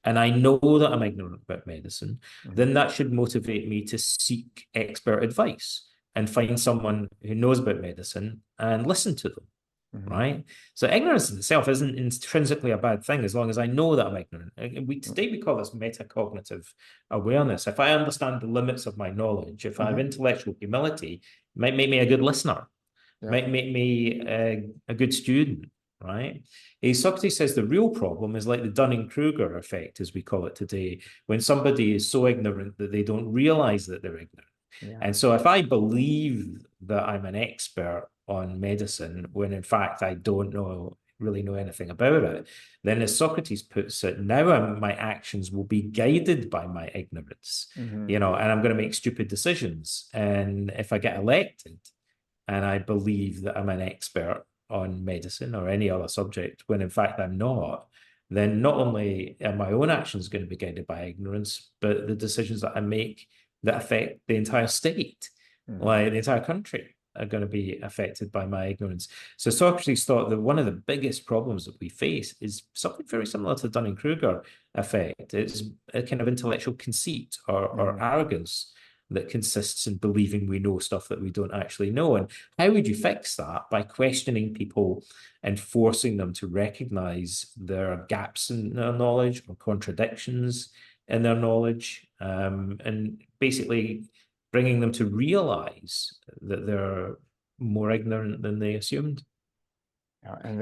and I know that I'm ignorant about medicine, then that should motivate me to seek expert advice and find someone who knows about medicine and listen to them, right? So ignorance in itself isn't intrinsically a bad thing as long as I know that I'm ignorant. Today we call this metacognitive awareness. If I understand the limits of my knowledge, if I have intellectual humility, it might make me a good listener, might make me a good student. Right? Socrates says the real problem is like the Dunning-Kruger effect, as we call it today, when somebody is so ignorant that they don't realize that they're ignorant. And so if I believe that I'm an expert on medicine, when in fact I don't really know anything about it, then as Socrates puts it, now my actions will be guided by my ignorance, and I'm going to make stupid decisions. And if I get elected and I believe that I'm an expert on medicine or any other subject, when in fact I'm not, then not only are my own actions going to be guided by ignorance, but the decisions that I make that affect the entire state, like the entire country, are going to be affected by my ignorance. So Socrates thought that one of the biggest problems that we face is something very similar to the Dunning-Kruger effect. It's a kind of intellectual conceit or arrogance that consists in believing we know stuff that we don't actually know. And how would you fix that? By questioning people and forcing them to recognize their gaps in their knowledge or contradictions in their knowledge, and basically bringing them to realize that they're more ignorant than they assumed.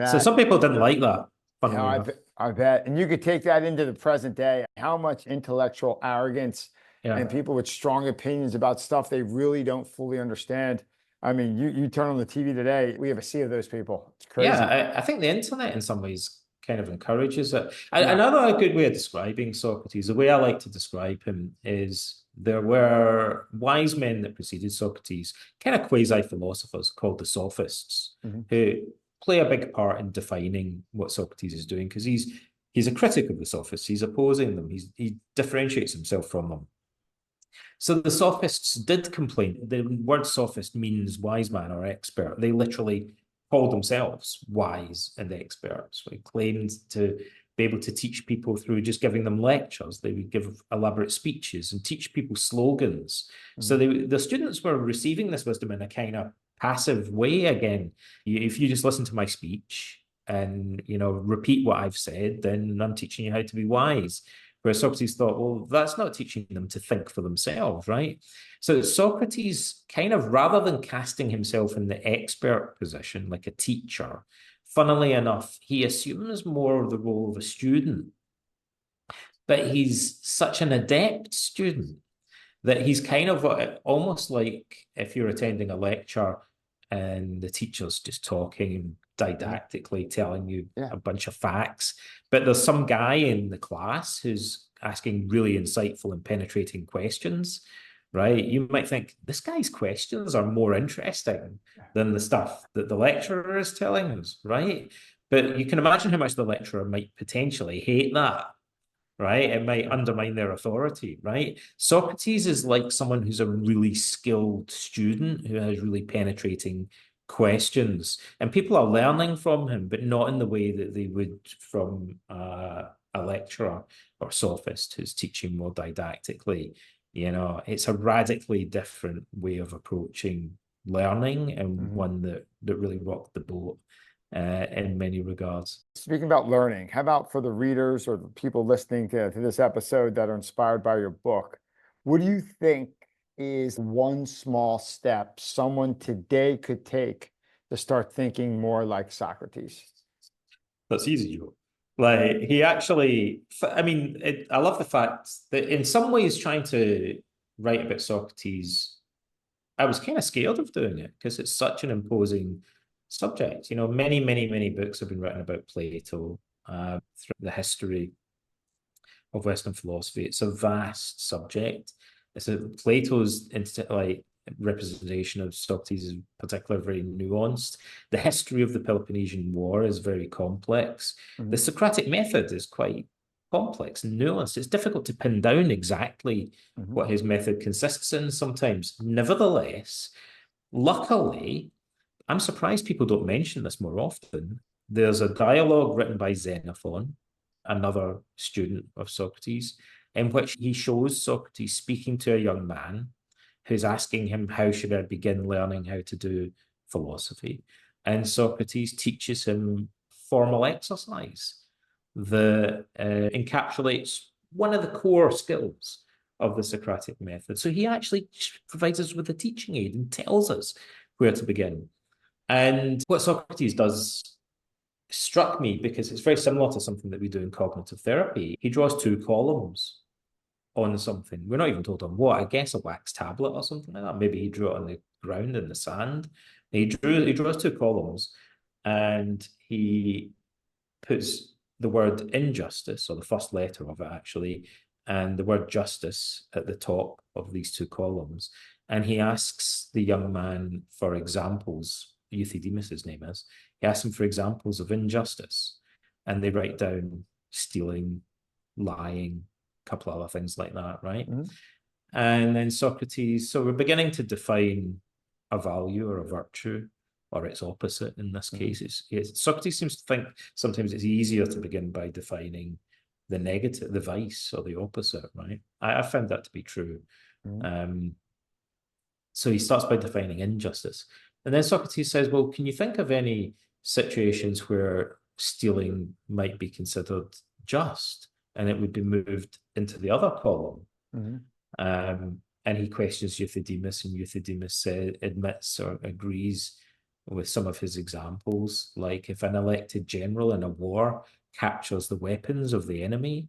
So some people didn't like that. I bet. And you could take that into the present day, how much intellectual arrogance and people with strong opinions about stuff they really don't fully understand. I mean, you turn on the TV today, we have a sea of those people. It's crazy. Yeah, I think the internet in some ways kind of encourages it. Another good way of describing Socrates, the way I like to describe him, is there were wise men that preceded Socrates, kind of quasi-philosophers called the sophists, who play a big part in defining what Socrates is doing, because he's a critic of the sophists. He's opposing them. He differentiates himself from them. So the sophists did complain. The word sophist means wise man or expert. They literally called themselves wise and experts. They claimed to be able to teach people through just giving them lectures. They would give elaborate speeches and teach people slogans. So the students were receiving this wisdom in a kind of passive way. Again, if you just listen to my speech and repeat what I've said, then I'm teaching you how to be wise. Whereas Socrates thought, well, that's not teaching them to think for themselves, right? So Socrates kind of, rather than casting himself in the expert position, like a teacher, funnily enough, he assumes more of the role of a student. But he's such an adept student that he's kind of almost like if you're attending a lecture and the teacher's just talking didactically, telling you a bunch of facts, but there's some guy in the class who's asking really insightful and penetrating questions, right? You might think this guy's questions are more interesting than the stuff that the lecturer is telling us, right? But you can imagine how much the lecturer might potentially hate that, right? It might undermine their authority, right? Socrates is like someone who's a really skilled student who has really penetrating questions, and people are learning from him, but not in the way that they would from a lecturer or sophist who's teaching more didactically. You know, it's a radically different way of approaching learning, and one that really rocked the boat in many regards. Speaking about learning, how about for the readers or the people listening to this episode that are inspired by your book? What do you think is one small step someone today could take to start thinking more like Socrates? That's easy, Joe. Like he actually, I mean, I love the fact that in some ways trying to write about Socrates, I was kind of scared of doing it because it's such an imposing subject. You know, many books have been written about Plato through the history of Western philosophy. It's a vast subject. It's Plato's like representation of Socrates is particularly very nuanced. The history of the Peloponnesian War is very complex. The Socratic method is quite complex and nuanced. It's difficult to pin down exactly what his method consists in sometimes. Nevertheless, luckily, I'm surprised people don't mention this more often. There's a dialogue written by Xenophon, another student of Socrates, in which he shows Socrates speaking to a young man who's asking him, how should I begin learning how to do philosophy? And Socrates teaches him formal exercise that encapsulates one of the core skills of the Socratic method. So he actually provides us with a teaching aid and tells us where to begin. And what Socrates does struck me because it's very similar to something that we do in cognitive therapy. He draws two columns on something. We're not even told on what. I guess a wax tablet or something like that. Maybe he drew it on the ground in the sand. He draws two columns, and he puts the word injustice, or the first letter of it actually, and the word justice at the top of these two columns. And he asks the young man for examples. Euthydemus, his name is. He asks him for examples of injustice, and they write down stealing, lying, a couple other things like that, right? And then Socrates, so we're beginning to define a value or a virtue, or its opposite in this case. Socrates seems to think sometimes it's easier to begin by defining the negative, the vice, or the opposite, right? I found that to be true. So he starts by defining injustice. And then Socrates says, well, can you think of any situations where stealing might be considered just and it would be moved into the other column? And he questions Euthydemus, and Euthydemus admits or agrees with some of his examples. Like if an elected general in a war captures the weapons of the enemy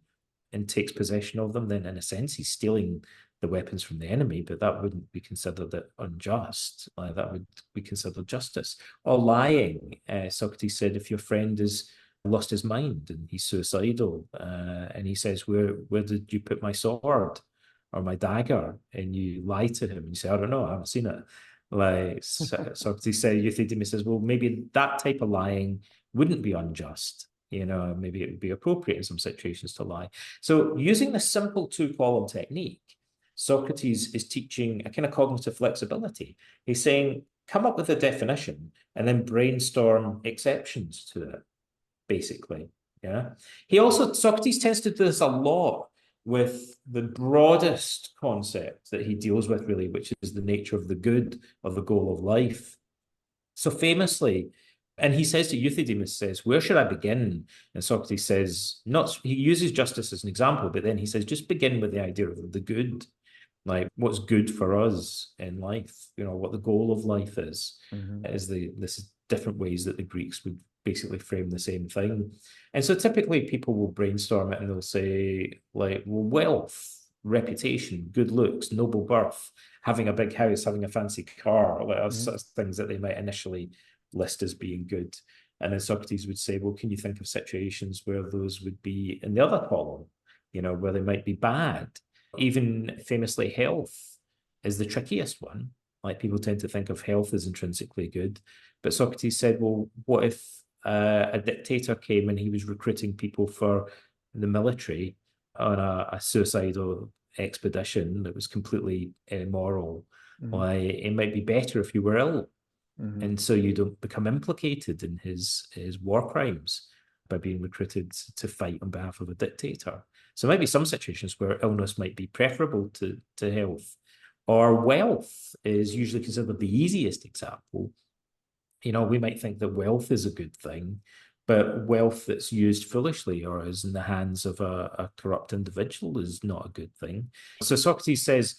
and takes possession of them, then in a sense he's stealing the weapons from the enemy, but that wouldn't be considered unjust. That would be considered justice. Or lying. Socrates said, if your friend has lost his mind and he's suicidal, and he says, where did you put my sword or my dagger? And you lie to him and you say, I don't know, I haven't seen it. Like Socrates said, Euthydemus says, well, maybe that type of lying wouldn't be unjust. You know, maybe it would be appropriate in some situations to lie. So using the simple two-column technique, Socrates is teaching a kind of cognitive flexibility. He's saying, come up with a definition and then brainstorm exceptions to it, basically. Yeah. Socrates tends to do this a lot with the broadest concept that he deals with, really, which is the nature of the good or the goal of life. So famously, and he says to Euthydemus, says, where should I begin? And Socrates says, he uses justice as an example, but then he says, just begin with the idea of the good. Like what's good for us in life, you know, what the goal of life is this different ways that the Greeks would basically frame the same thing. And so typically people will brainstorm it and they'll say like, well, wealth, reputation, good looks, noble birth, having a big house, having a fancy car, like sort of things that they might initially list as being good. And then Socrates would say, well, can you think of situations where those would be in the other column, you know, where they might be bad? Even famously, health is the trickiest one. Like people tend to think of health as intrinsically good. But Socrates said, well, what if a dictator came and he was recruiting people for the military on a suicidal expedition that was completely immoral, why it might be better if you were ill, and so you don't become implicated in his war crimes by being recruited to fight on behalf of a dictator. So maybe some situations where illness might be preferable to health, or wealth is usually considered the easiest example. We might think that wealth is a good thing, but wealth that's used foolishly or is in the hands of a corrupt individual is not a good thing. So Socrates says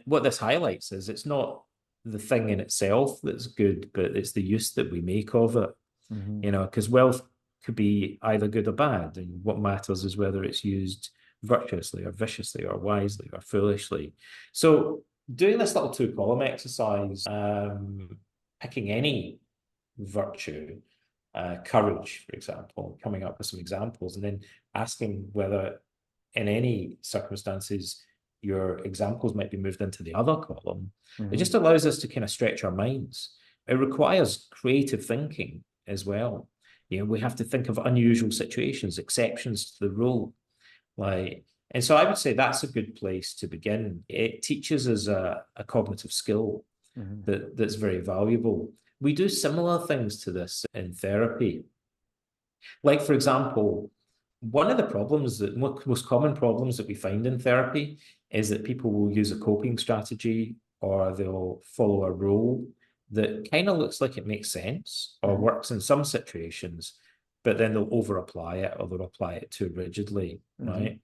what this highlights is it's not the thing in itself that's good, but it's the use that we make of it. Because wealth could be either good or bad, and what matters is whether it's used virtuously or viciously or wisely or foolishly. So doing this little two-column exercise, picking any virtue, courage, for example, coming up with some examples, and then asking whether in any circumstances your examples might be moved into the other column. It just allows us to kind of stretch our minds. It requires creative thinking as well. We have to think of unusual situations, exceptions to the rule. And so I would say that's a good place to begin. It teaches us a cognitive skill that's very valuable. We do similar things to this in therapy. Like, for example, one of the problems that most common problems that we find in therapy is that people will use a coping strategy, or they'll follow a rule that kind of looks like it makes sense or works in some situations, but then they'll over apply it, or they'll apply it too rigidly, right?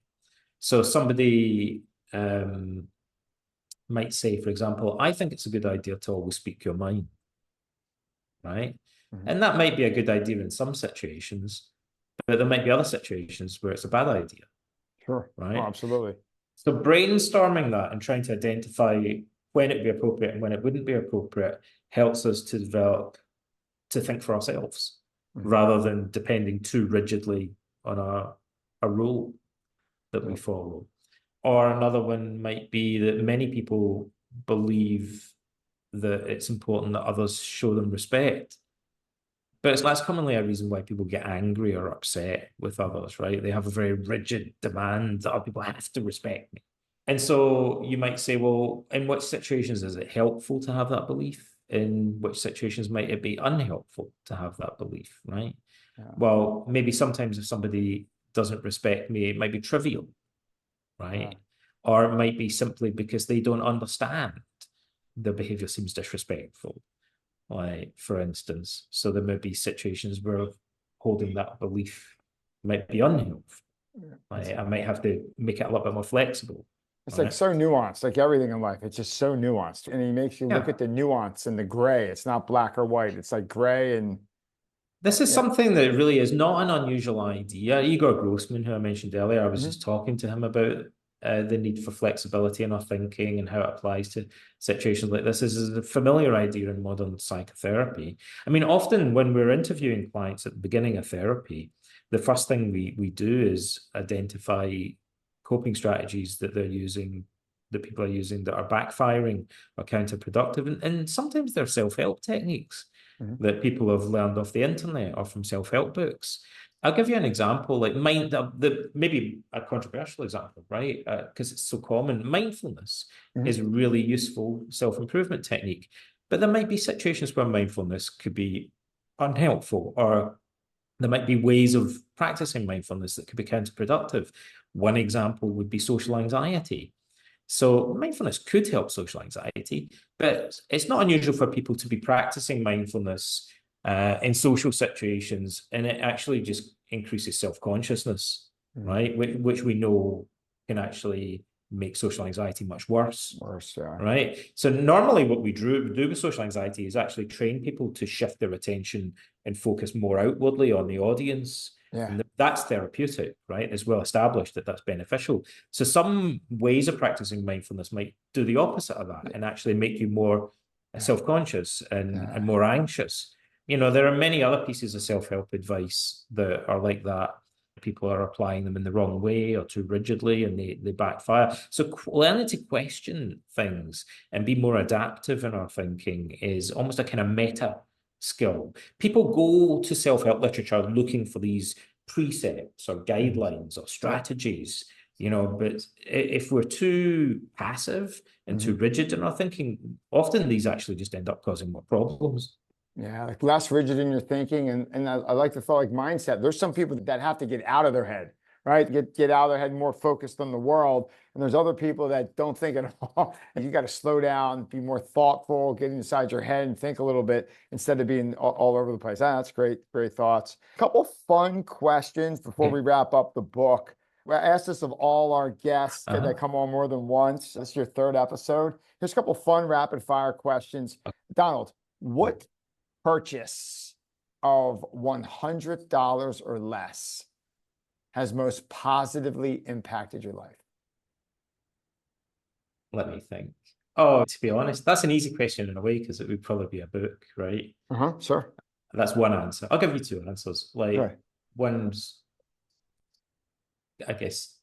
So somebody might say, for example, I think it's a good idea to always speak your mind, right? And that might be a good idea in some situations, but there might be other situations where it's a bad idea. Sure. Right? Oh, absolutely. So brainstorming that and trying to identify when it'd be appropriate and when it wouldn't be appropriate helps us to think for ourselves, rather than depending too rigidly on a rule that we follow. Or another one might be that many people believe that it's important that others show them respect. But it's less commonly a reason why people get angry or upset with others, right? They have a very rigid demand that other people have to respect me. And so you might say, well, in which situations is it helpful to have that belief? In which situations might it be unhelpful to have that belief, right? Well, maybe sometimes if somebody doesn't respect me, it might be trivial, right? Or it might be simply because they don't understand. Their behavior seems disrespectful, like, for instance. So there may be situations where holding that belief might be unhelpful. I might have to make it a little bit more flexible. It's like so nuanced, like everything in life. It's just so nuanced. And he makes you look at the nuance and the gray. It's not black or white. It's like gray. And this is something that really is not an unusual idea. Igor Grossman, who I mentioned earlier, I was just talking to him about the need for flexibility in our thinking and how it applies to situations like this. This is a familiar idea in modern psychotherapy. I mean, often when we're interviewing clients at the beginning of therapy, the first thing we do is identify coping strategies that people are using that are backfiring or counterproductive. And sometimes they're self-help techniques that people have learned off the internet or from self-help books. I'll give you an example, like maybe a controversial example, right? Because it's so common. Mindfulness is a really useful self-improvement technique, but there might be situations where mindfulness could be unhelpful, or there might be ways of practicing mindfulness that could be counterproductive. One example would be social anxiety. So mindfulness could help social anxiety, but it's not unusual for people to be practicing mindfulness in social situations, and it actually just increases self-consciousness, right? Which we know can actually make social anxiety much worse. Right? So normally what we do with social anxiety is actually train people to shift their attention and focus more outwardly on the audience. And that's therapeutic, right? It's well established that that's beneficial. So some ways of practicing mindfulness might do the opposite of that and actually make you more self-conscious and more anxious. There are many other pieces of self-help advice that are like that. People are applying them in the wrong way or too rigidly, and they backfire. So learning to question things and be more adaptive in our thinking is almost a kind of meta skill. People go to self-help literature looking for these precepts or guidelines or strategies But if we're too passive and too Mhm. rigid in our thinking, often these actually just end up causing more problems. Yeah, like less rigid in your thinking, and I like the thought like mindset. There's some people that have to get out of their head, right? Get out of their head, more focused on the world. And there's other people that don't think at all. And you got to slow down, be more thoughtful, get inside your head and think a little bit instead of being all over the place. That's great, great thoughts. A couple fun questions before Yeah. we wrap up the book. I asked this of all our guests that Uh-huh. come on more than once. This is your third episode. Here's a couple fun rapid fire questions. Donald, what purchase of $100 or less has most positively impacted your life? Let me think. Oh, to be honest, that's an easy question in a way because it would probably be a book, right? Sure. That's one answer. I'll give you two answers. Like Right. one's, I guess,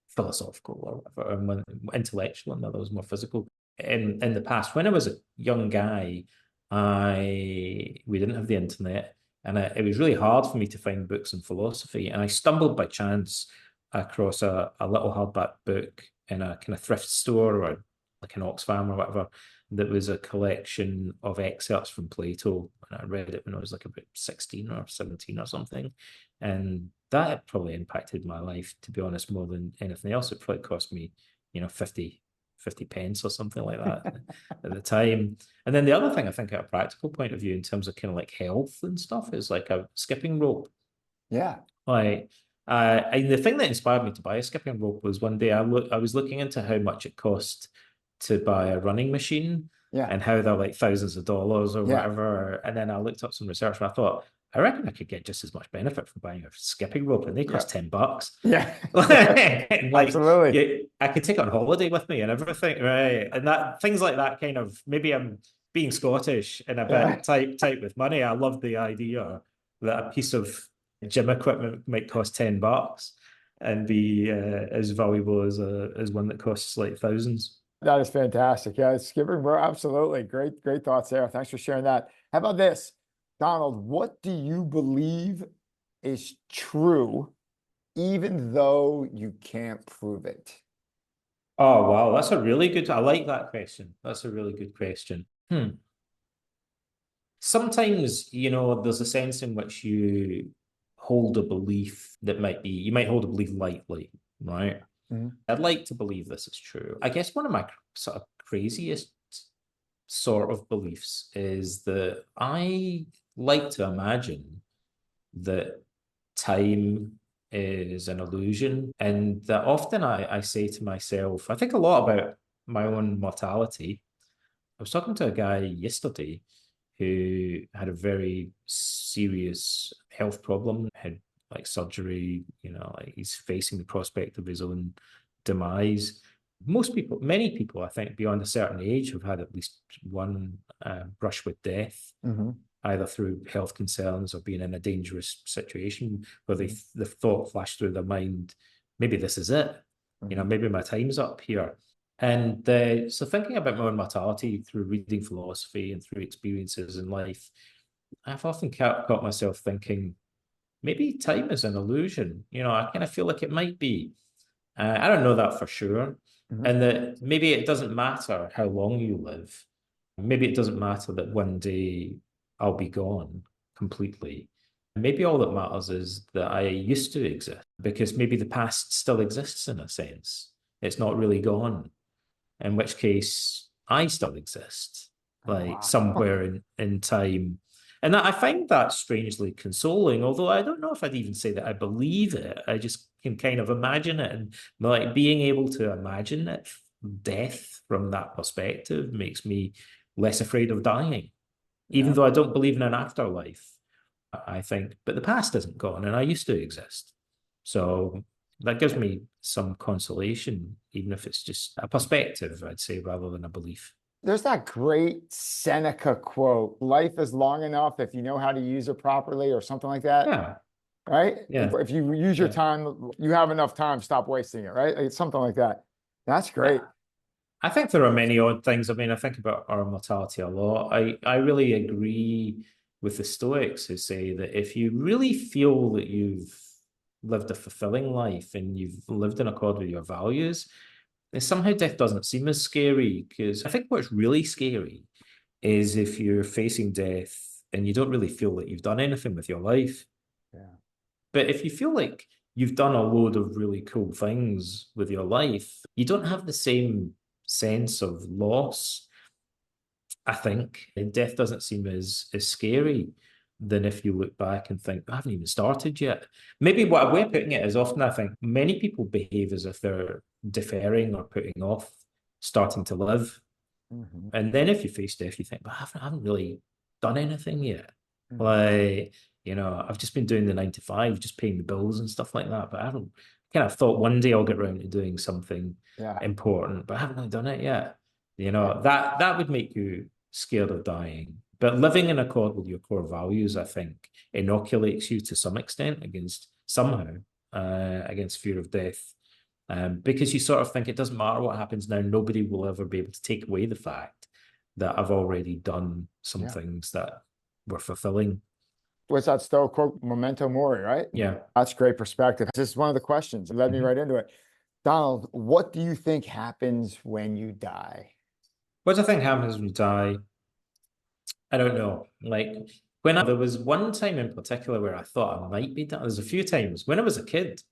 philosophical or whatever, and one intellectual, and the other was more physical. In the past, when I was a young guy, we didn't have the internet, and it was really hard for me to find books in philosophy. And I stumbled by chance across a little hardback book in a kind of thrift store or like an Oxfam or whatever. That was a collection of excerpts from Plato, and I read it when I was like about 16 or 17 or something. And that probably impacted my life, to be honest, more than anything else. It probably cost me, 50 pence or something like that at the time. And then the other thing I think at a practical point of view in terms of kind of like health and stuff is like a skipping rope. Yeah. Like, and the thing that inspired me to buy a skipping rope was one day I was looking into how much it cost to buy a running machine Yeah. and how they're like thousands of dollars or Yeah. whatever. And then I looked up some research and I thought, I reckon I could get just as much benefit from buying a skipping rope, and they Yeah. cost $10. Yeah. And like, Absolutely. yeah, I could take it on holiday with me and everything, right? And that things like that kind of maybe I'm being Scottish and a Yeah. bit tight with money. I love the idea that a piece of gym equipment might cost $10 and be as valuable as one that costs like thousands. That is fantastic. Yeah, skipping rope. Absolutely. Great, great thoughts there. Thanks for sharing that. How about this? Donald, what do you believe is true, even though you can't prove it? Oh wow, that's a really good. I like that question. That's a really good question. Sometimes, there's a sense in which you hold a belief that you might hold a belief lightly, right? Mhm. I'd like to believe this is true. I guess one of my sort of craziest sort of beliefs is that I like to imagine that time is an illusion, and that often I say to myself, I think a lot about my own mortality. I was talking to a guy yesterday who had a very serious health problem, had like surgery, like he's facing the prospect of his own demise. Many people, I think, beyond a certain age have had at least one brush with death, Mhm. either through health concerns or being in a dangerous situation where Mhm. the thought flashed through their mind, maybe this is it. Mhm. Maybe my time's up here. And so thinking about my own mortality through reading philosophy and through experiences in life, I've often caught myself thinking, maybe time is an illusion. I kind of feel like it might be. I don't know that for sure. Mhm. And that maybe it doesn't matter how long you live. Maybe it doesn't matter that one day I'll be gone completely. Maybe all that matters is that I used to exist because maybe the past still exists in a sense. It's not really gone, in which case I still exist, Oh, like wow. somewhere in time. And I find that strangely consoling, although I don't know if I'd even say that I believe it. I just can kind of imagine it. And like being able to imagine it, death from that perspective makes me less afraid of dying, even Yeah. though I don't believe in an afterlife. I think, but the past isn't gone and I used to exist. So that gives me some consolation, even if it's just a perspective, I'd say, rather than a belief. There's that great Seneca quote, life is long enough if you know how to use it properly, or something like that, Yeah, right? yeah, If you use your yeah. time, you have enough time, stop wasting it, right? Like, something like that. That's great. I think there are many odd things. I mean, I think about our mortality a lot. I really agree with the Stoics who say that if you really feel that you've lived a fulfilling life and you've lived in accord with your values, then somehow death doesn't seem as scary. Because I think what's really scary is if you're facing death and you don't really feel like you've done anything with your life. Yeah. But if you feel like you've done a load of really cool things with your life, you don't have the same sense of loss, I think. And death doesn't seem as scary than if you look back and think, I haven't even started yet. Maybe what a way of putting it is often I think many people behave as if they're deferring or putting off starting to live. Mm-hmm. And then if you face death, you think, but I haven't really done anything yet. Mm-hmm. Like, I've just been doing the 9 to 5, just paying the bills and stuff like that. But I haven't kind of thought one day I'll get around to doing something Yeah. important, but I haven't really done it yet. Yeah. That would make you scared of dying. But living in accord with your core values, I think, inoculates you to some extent against somehow against fear of death. Because you sort of think it doesn't matter what happens now, nobody will ever be able to take away the fact that I've already done some Yeah. things that were fulfilling. What's that Stoic quote? Memento mori, right? Yeah. That's great perspective. This is one of the questions. It led me right into it. Donald, what do you think happens when you die? What do I think happens when you die? I don't know. Like there was one time in particular where I thought I might be done. There's a few times when I was a kid.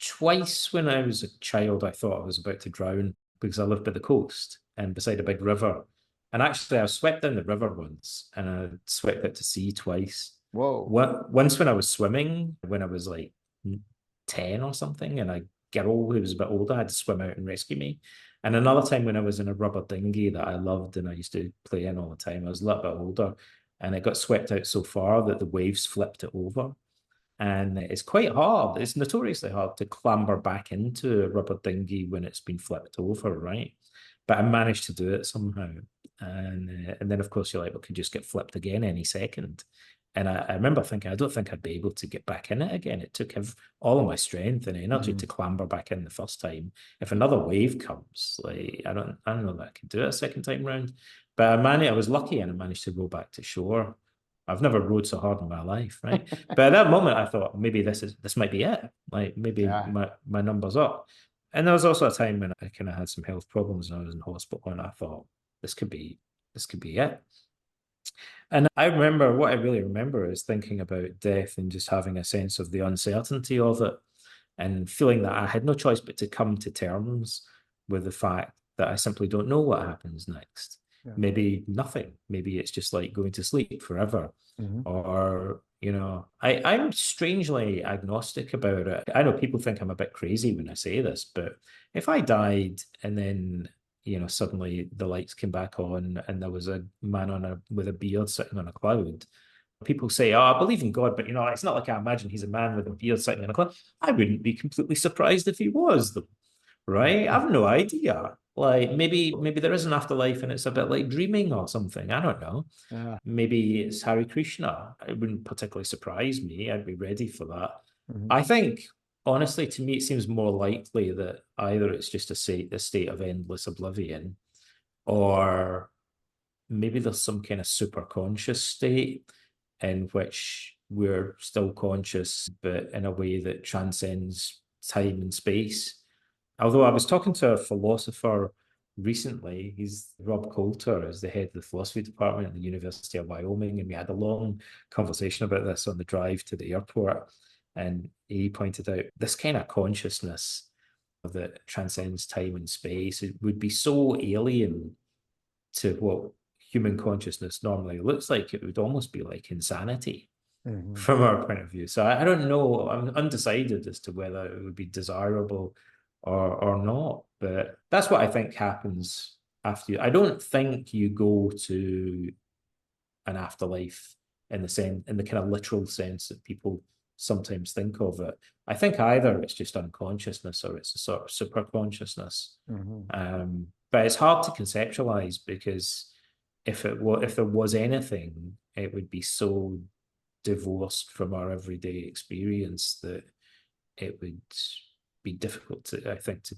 Twice when I was a child, I thought I was about to drown because I lived by the coast and beside a big river. And actually, I was swept down the river once and I swept out to sea twice. Whoa. Once when I was swimming, when I was like 10 or something, and a girl who was a bit older had to swim out and rescue me. And another time when I was in a rubber dinghy that I loved and I used to play in all the time, I was a little bit older and it got swept out so far that the waves flipped it over. And it's quite hard. It's notoriously hard to clamber back into a rubber dinghy when it's been flipped over, right? But I managed to do it somehow. And then, of course, you're like, well, could just get flipped again any second. And I remember thinking, I don't think I'd be able to get back in it again. It took all of my strength and energy to clamber back in the first time. If another wave comes, like I don't know that I could do it a second time round. But I was lucky and I managed to go back to shore. I've never rowed so hard in my life, right? But at that moment, I thought maybe this might be it. Like maybe Yeah. my number's up. And there was also a time when I kind of had some health problems and I was in hospital, and I thought this could be it. And I remember what I really remember is thinking about death and just having a sense of the uncertainty of it and feeling that I had no choice but to come to terms with the fact that I simply don't know what happens next. Yeah. Maybe nothing. Maybe it's just like going to sleep forever. Or, I'm strangely agnostic about it. I know people think I'm a bit crazy when I say this, but if I died and then suddenly the lights came back on and there was a man with a beard sitting on a cloud. People say, "Oh, I believe in God," but it's not like I imagine he's a man with a beard sitting on a cloud. I wouldn't be completely surprised if he was, though, right? I have no idea. Like maybe there is an afterlife and it's a bit like dreaming or something. I don't know. Yeah. Maybe it's Hare Krishna. It wouldn't particularly surprise me. I'd be ready for that. Mm-hmm. I think, honestly, to me, it seems more likely that either it's just a state of endless oblivion, or maybe there's some kind of super conscious state in which we're still conscious, but in a way that transcends time and space. Although I was talking to a philosopher recently, he's Rob Coulter, is the head of the philosophy department at the University of Wyoming, and we had a long conversation about this on the drive to the airport. And he pointed out this kind of consciousness that transcends time and space. It would be so alien to what human consciousness normally looks like. It would almost be like insanity from our point of view. So I don't know. I'm undecided as to whether it would be desirable or not. But that's what I think happens after you. I don't think you go to an afterlife in the kind of literal sense that people sometimes think of it. I think either it's just unconsciousness or it's a sort of super consciousness. But it's hard to conceptualize because if there was anything, it would be so divorced from our everyday experience that it would be difficult I think, to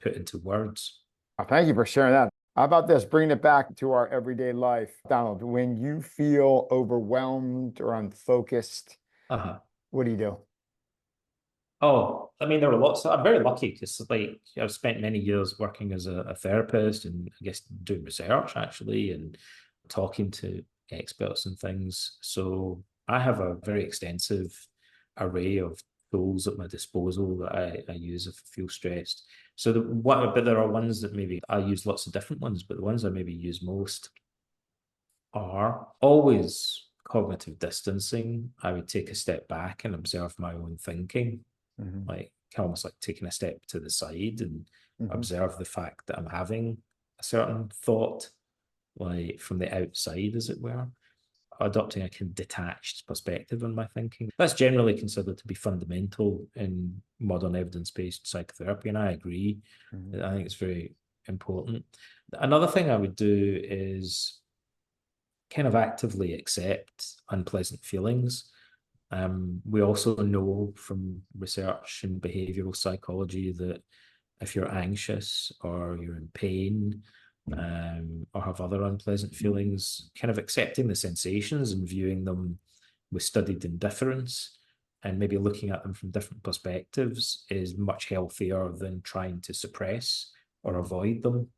put into words. Thank you for sharing that. How about this? Bringing it back to our everyday life. Donald, when you feel overwhelmed or unfocused, Uh-huh. what do you do? Oh, I mean, there are lots. I'm very lucky because, like, I've spent many years working as a therapist and I guess doing research actually and talking to experts and things. So I have a very extensive array of tools at my disposal that I use if I feel stressed. So but there are ones that maybe I use lots of different ones, but the ones I maybe use most are always cognitive distancing. I would take a step back and observe my own thinking, Mhm. like almost like taking a step to the side and Mhm. observe the fact that I'm having a certain thought, like from the outside, as it were, adopting a kind of detached perspective on my thinking. That's generally considered to be fundamental in modern evidence-based psychotherapy, and I agree. Mhm. I think it's very important. Another thing I would do is kind of actively accept unpleasant feelings. We also know from research in behavioral psychology that if you're anxious or you're in pain, or have other unpleasant feelings, kind of accepting the sensations and viewing them with studied indifference and maybe looking at them from different perspectives is much healthier than trying to suppress or Mhm. avoid them.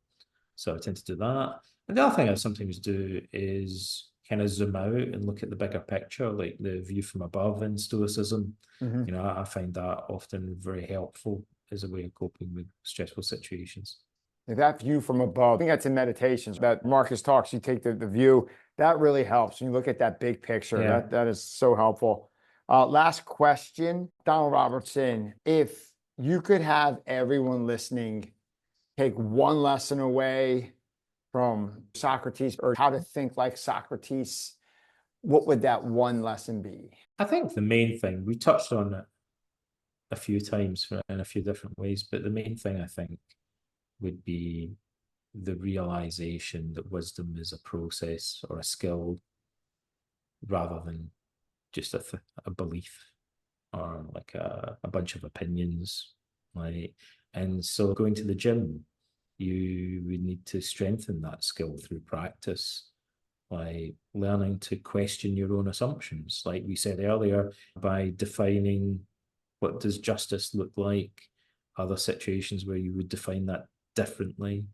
So I tend to do that. And the other thing I sometimes do is kind of zoom out and look at the bigger picture, like the view from above in Stoicism. Mhm. You know, I find that often very helpful as a way of coping with stressful situations. That view from above, I think that's in meditations that Marcus talks. You take the view that really helps. You look at that big picture. Yeah. That is so helpful. Last question, Donald Robertson. If you could have everyone listening take one lesson away from Socrates or how to think like Socrates, what would that one lesson be? I think the main thing, we touched on it a few times in a few different ways, but the main thing I think would be the realization that wisdom is a process or a skill rather than just a belief or like a bunch of opinions. Like, and so going to the gym, you would need to strengthen that skill through practice, like learning to question your own assumptions, like we said earlier, by defining what does justice look like, other situations where you would define that differently.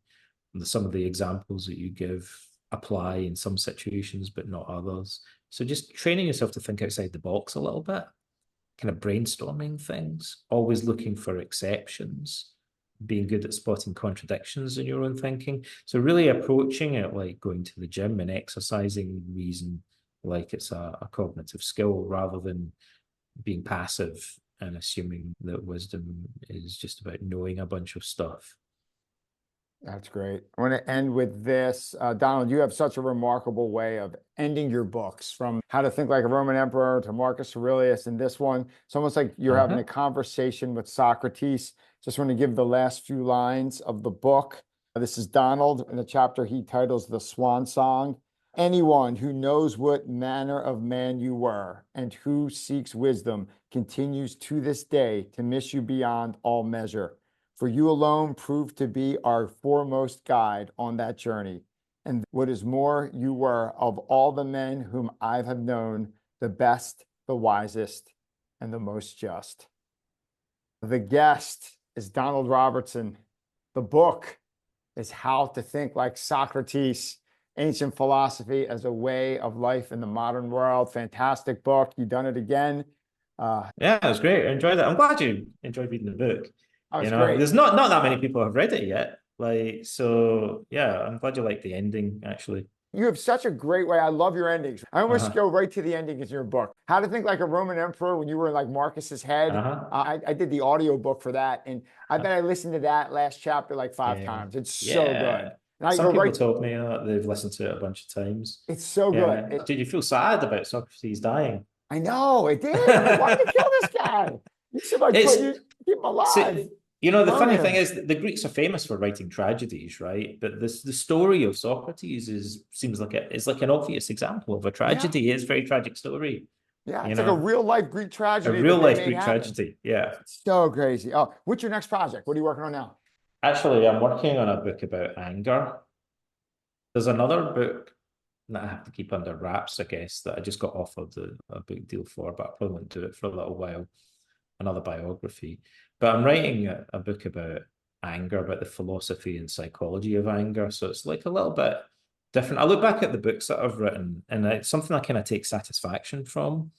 And some of the examples that you give apply in some situations, but not others. So just training yourself to think outside the box a little bit, kind of brainstorming things, always looking for exceptions, being good at spotting contradictions in your own thinking. So really approaching it like going to the gym and exercising reason like it's a cognitive skill rather than being passive and assuming that wisdom is just about knowing a bunch of stuff. That's great. I want to end with this. Donald, you have such a remarkable way of ending your books from How to Think Like a Roman Emperor to Marcus Aurelius and this one. It's almost like you're having a Uh-huh. conversation with Socrates. Just want to give the last few lines of the book. This is Donald in the chapter he titles The Swan Song. Anyone who knows what manner of man you were and who seeks wisdom continues to this day to miss you beyond all measure. For you alone proved to be our foremost guide on that journey. And what is more, you were of all the men whom I have known, the best, the wisest, and the most just. The guest is Donald Robertson. The book is How to Think Like Socrates, Ancient Philosophy as a Way of Life in the Modern World. Fantastic book. You've done it again. Yeah, it was great. I enjoyed it. I'm glad you enjoyed reading the book. That You was know, great. there's not that many people have read it yet. Like, so yeah, I'm glad you liked the ending, actually. You have such a great way. I love your endings. I almost Uh-huh. go right to the ending in your book. How to Think Like a Roman Emperor when you were in like Marcus's head. Uh-huh. I did the audio book for that, and I bet I listened to that last chapter like five Yeah. times. It's so good. Yeah. And I Some go people right, told me that they've listened to it a bunch of times. it's so good. Yeah. Did you feel sad about Socrates dying? I know it did. I'm like, why did you kill this guy? You should like put It's you keep him alive. so, you know, the Clone funny thing him. is that the Greeks are famous for writing tragedies, right? But this the story of Socrates is seems like it's like an obvious example of a Yeah. tragedy. It's a very tragic story, Yeah. you It's like a know, real life Greek a tragedy real that they life made Greek happen. tragedy. Yeah. So crazy. Oh, what's your next project? What are you working on now? Actually, I'm working on a book about anger. There's another book that I have to keep under wraps, I guess, that I just got offered a big deal for, but I probably won't do it for a little while. another biography. But I'm writing a book about anger, about the philosophy and psychology of anger. So it's like a little bit different. I look back at the books that I've written, and it's something I kind of take satisfaction from,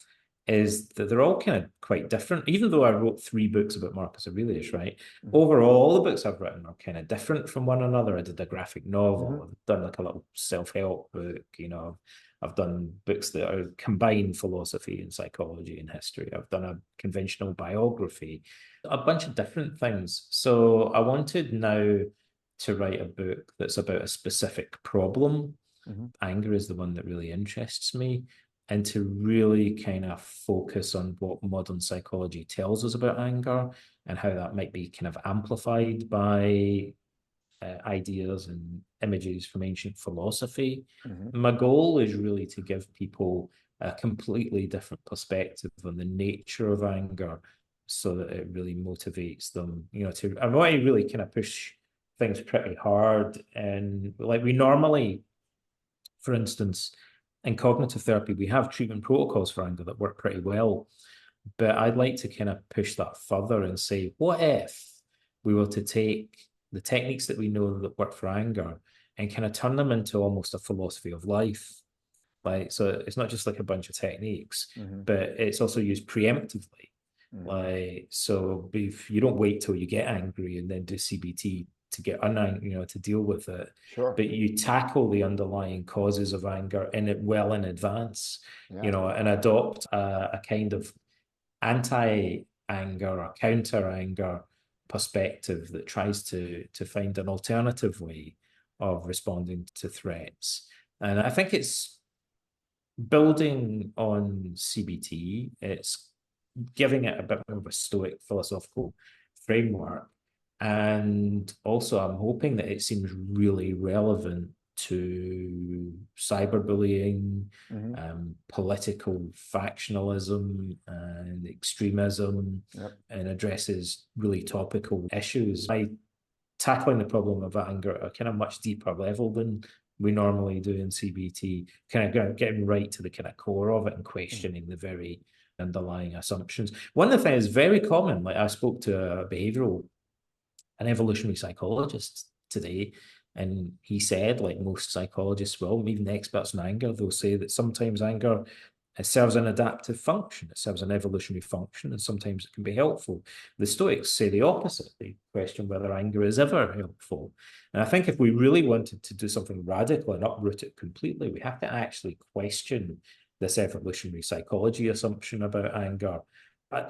is that they're all kind of quite different. Even though I wrote 3 books about Marcus Aurelius, right? Mm-hmm. Overall, the books I've written are kind of different from one another. I did a graphic novel. Mm-hmm. I've done like a little self-help book. I've done books that are combine philosophy and psychology and history. I've done a conventional biography, a bunch of different things. So I wanted now to write a book that's about a specific problem. Mm-hmm. Anger is the one that really interests me, and to really kind of focus on what modern psychology tells us about anger and how that might be kind of amplified by ideas and images from ancient philosophy. Mm-hmm. My goal is really to give people a completely different perspective on the nature of anger so that it really motivates them, I want to really kind of push things pretty hard. And like we normally, for instance, in cognitive therapy, we have treatment protocols for anger that work pretty well. But I'd like to kind of push that further and say, what if we were to take the techniques that we know that work for anger and kind of turn them into almost a philosophy of life? Like, so it's not just like a bunch of techniques, Mm-hmm. but it's also used preemptively. Mm-hmm. Like, so if you don't wait till you get angry and then do CBT to get unangry, to deal with it, Sure. but you tackle the underlying causes of anger in it well in advance, Yeah. and adopt a kind of anti-anger or counter-anger perspective that tries to find an alternative way of responding to threats. And I think it's building on CBT, it's giving it a bit more of a Stoic philosophical framework. And also, I'm hoping that it seems really relevant to cyberbullying, Mm-hmm. political factionalism, and extremism, Yep. and addresses really topical issues. By tackling the problem of anger at a kind of much deeper level than we normally do in CBT, kind of getting right to the kind of core of it and questioning the very underlying assumptions. One of the things is very common, like I spoke to an evolutionary psychologist today, and he said, like most psychologists will, even the experts in anger, they'll say that sometimes anger, it serves an adaptive function, it serves an evolutionary function, and sometimes it can be helpful. The Stoics say the opposite. They question whether anger is ever helpful. And I think if we really wanted to do something radical and uproot it completely, we have to actually question this evolutionary psychology assumption about anger.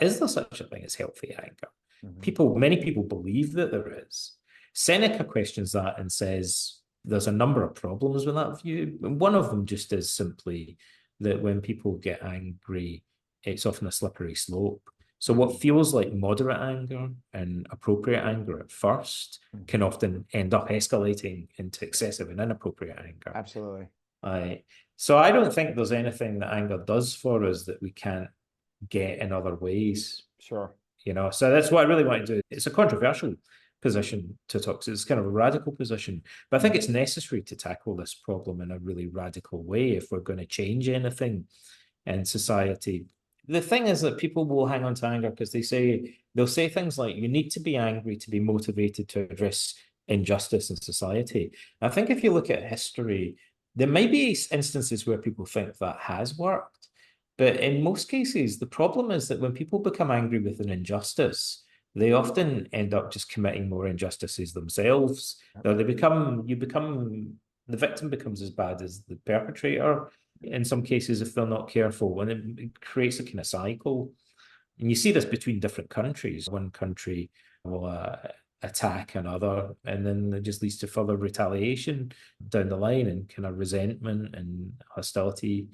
Is there such a thing as healthy anger? Mm-hmm. Many people believe that there is. Seneca questions that and says there's a number of problems with that view. And one of them just is simply that when people get angry, it's often a slippery slope. So what feels like moderate anger and appropriate anger at first can often end up escalating into excessive and inappropriate anger. Absolutely. So I don't think there's anything that anger does for us that we can't get in other ways. Sure. So that's what I really want to do. It's a controversial position to talk to. It's kind of a radical position, but I think it's necessary to tackle this problem in a really radical way if we're going to change anything in society. The thing is that people will hang on to anger because they'll say things like, you need to be angry to be motivated to address injustice in society. I think if you look at history, there may be instances where people think that has worked. But in most cases, the problem is that when people become angry with an injustice, they often end up just committing more injustices themselves. Now the victim becomes as bad as the perpetrator in some cases if they're not careful, and it creates a kind of cycle. And you see this between different countries. One country will attack another, and then it just leads to further retaliation down the line and kind of resentment and hostility,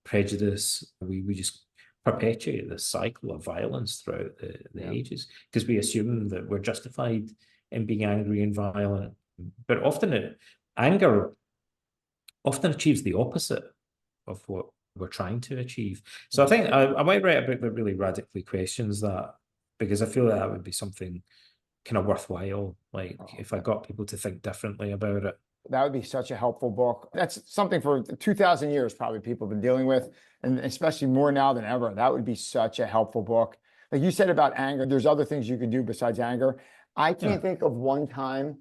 prejudice. We just perpetuate this cycle of violence throughout the ages because we assume that we're justified in being angry and violent. But anger often achieves the opposite of what we're trying to achieve. So I think I might write a book that really radically questions that, because I feel that would be something kind of worthwhile. Like if I got people to think differently about it. That would be such a helpful book. That's something for 2,000 years, probably people have been dealing with, and especially more now than ever. That would be such a helpful book. Like you said about anger, there's other things you can do besides anger. I Yeah. can't think of one time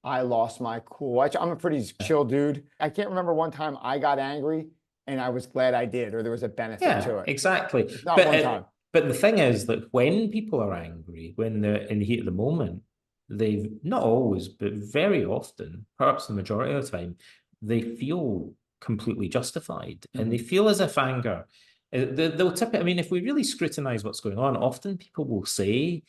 I lost my cool. I'm a pretty chill dude. I can't remember one time I got angry and I was glad I did, or there was a benefit Yeah, to it. exactly. It's not one time. But the thing is that when people are angry, when they're in the heat of the moment, they've not always, but very often, perhaps the majority of the time, they feel completely justified, and they feel as if anger. They'll tip it. I mean, if we really scrutinize what's going on, often people will say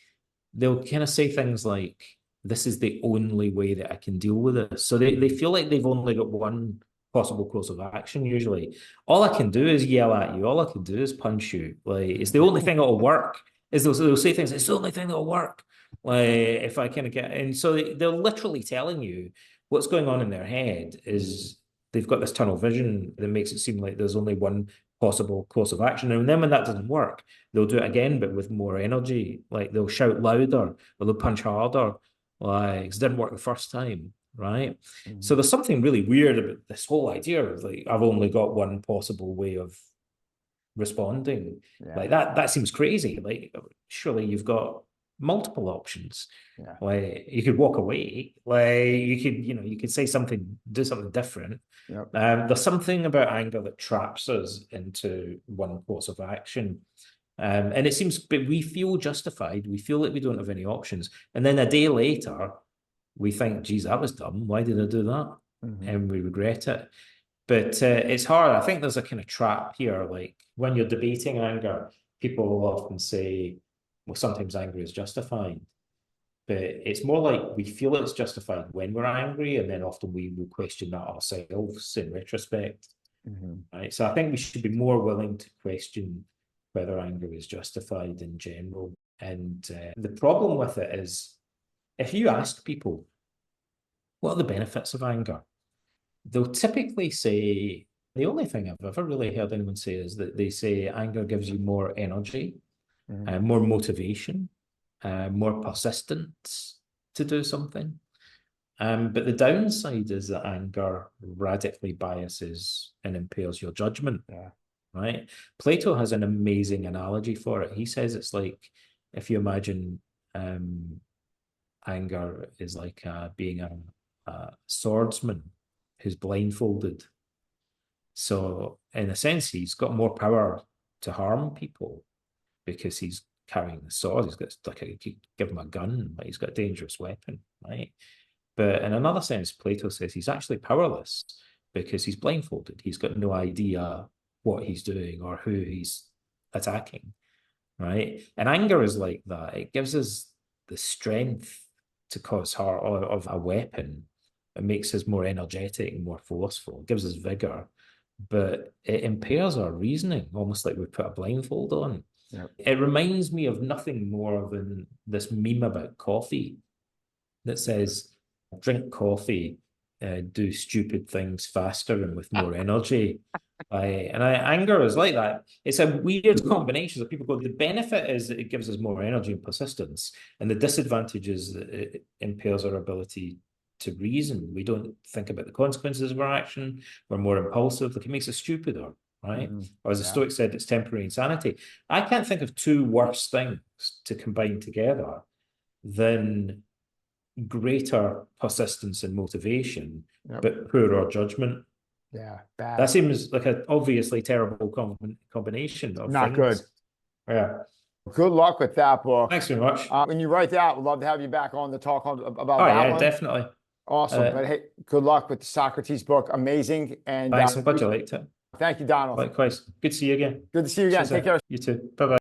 they'll kind of say things like, "This is the only way that I can deal with it." So they feel like they've only got one possible course of action. Usually, all I can do is yell at you. All I can do is punch you. Like it's the only thing that'll work. Is they'll say things. It's the only thing that'll work. Like if I kind of get, and so they're literally telling you what's going on in their head is they've got this tunnel vision that makes it seem like there's only one possible course of action. And then when that doesn't work, they'll do it again, but with more energy. Like they'll shout louder or they'll punch harder. Like it didn't work the first time, right? So there's something really weird about this whole idea of like I've only got one possible way of responding. Yeah. Like that seems crazy. Like surely you've got multiple options. Yeah. Like you could walk away. Like you could say something, do something different. Yep. There's something about anger that traps us into one course of action. And it seems, but we feel justified. We feel like we don't have any options. And then a day later, we think, geez, that was dumb. Why did I do that? And we regret it. But it's hard. I think there's a kind of trap here. Like when you're debating anger, people will often say, well, sometimes anger is justified. But it's more like we feel it's justified when we're angry, and then often we will question that ourselves in retrospect. Right? So I think we should be more willing to question whether anger is justified in general. And the problem with it is, if you ask people, what are the benefits of anger? They'll typically say, the only thing I've ever really heard anyone say is that they say anger gives you more energy, more motivation, more persistence to do something. But the downside is that anger radically biases and impairs your judgment. Yeah. Right? Plato has an amazing analogy for it. He says it's like if you imagine anger is like being a swordsman who's blindfolded. So in a sense, he's got more power to harm people because he's carrying the sword. He's got like give him a gun, like he's got a dangerous weapon, right? But in another sense, Plato says he's actually powerless because he's blindfolded. He's got no idea what he's doing or who he's attacking, right? And anger is like that. It gives us the strength to cause harm of a weapon. It makes us more energetic and more forceful. It gives us vigor, but it impairs our reasoning, almost like we put a blindfold on. Yep. It reminds me of nothing more than this meme about coffee that says, drink coffee, do stupid things faster and with more energy. Anger is like that. It's a weird combination that people go, the benefit is that it gives us more energy and persistence, and the disadvantage is that it impairs our ability to reason. We don't think about the consequences of our action. We're more impulsive. Like it makes us stupider, right? Or as the Stoic said, it's temporary insanity. I can't think of two worse things to combine together than greater persistence and motivation, but poorer judgment. Yeah, bad. That seems like an obviously terrible combination of Not things. good. Yeah. Good luck with that book. Thanks very much. When you write that, we'd love to have you back on to talk about Oh, that yeah, one. definitely. Awesome. But hey, good luck with the Socrates book. Amazing. And thanks. I'm glad you liked it. Thank you, Donald. Likewise. Good to see you again. Good to see you again. Take care. You too. Bye-bye.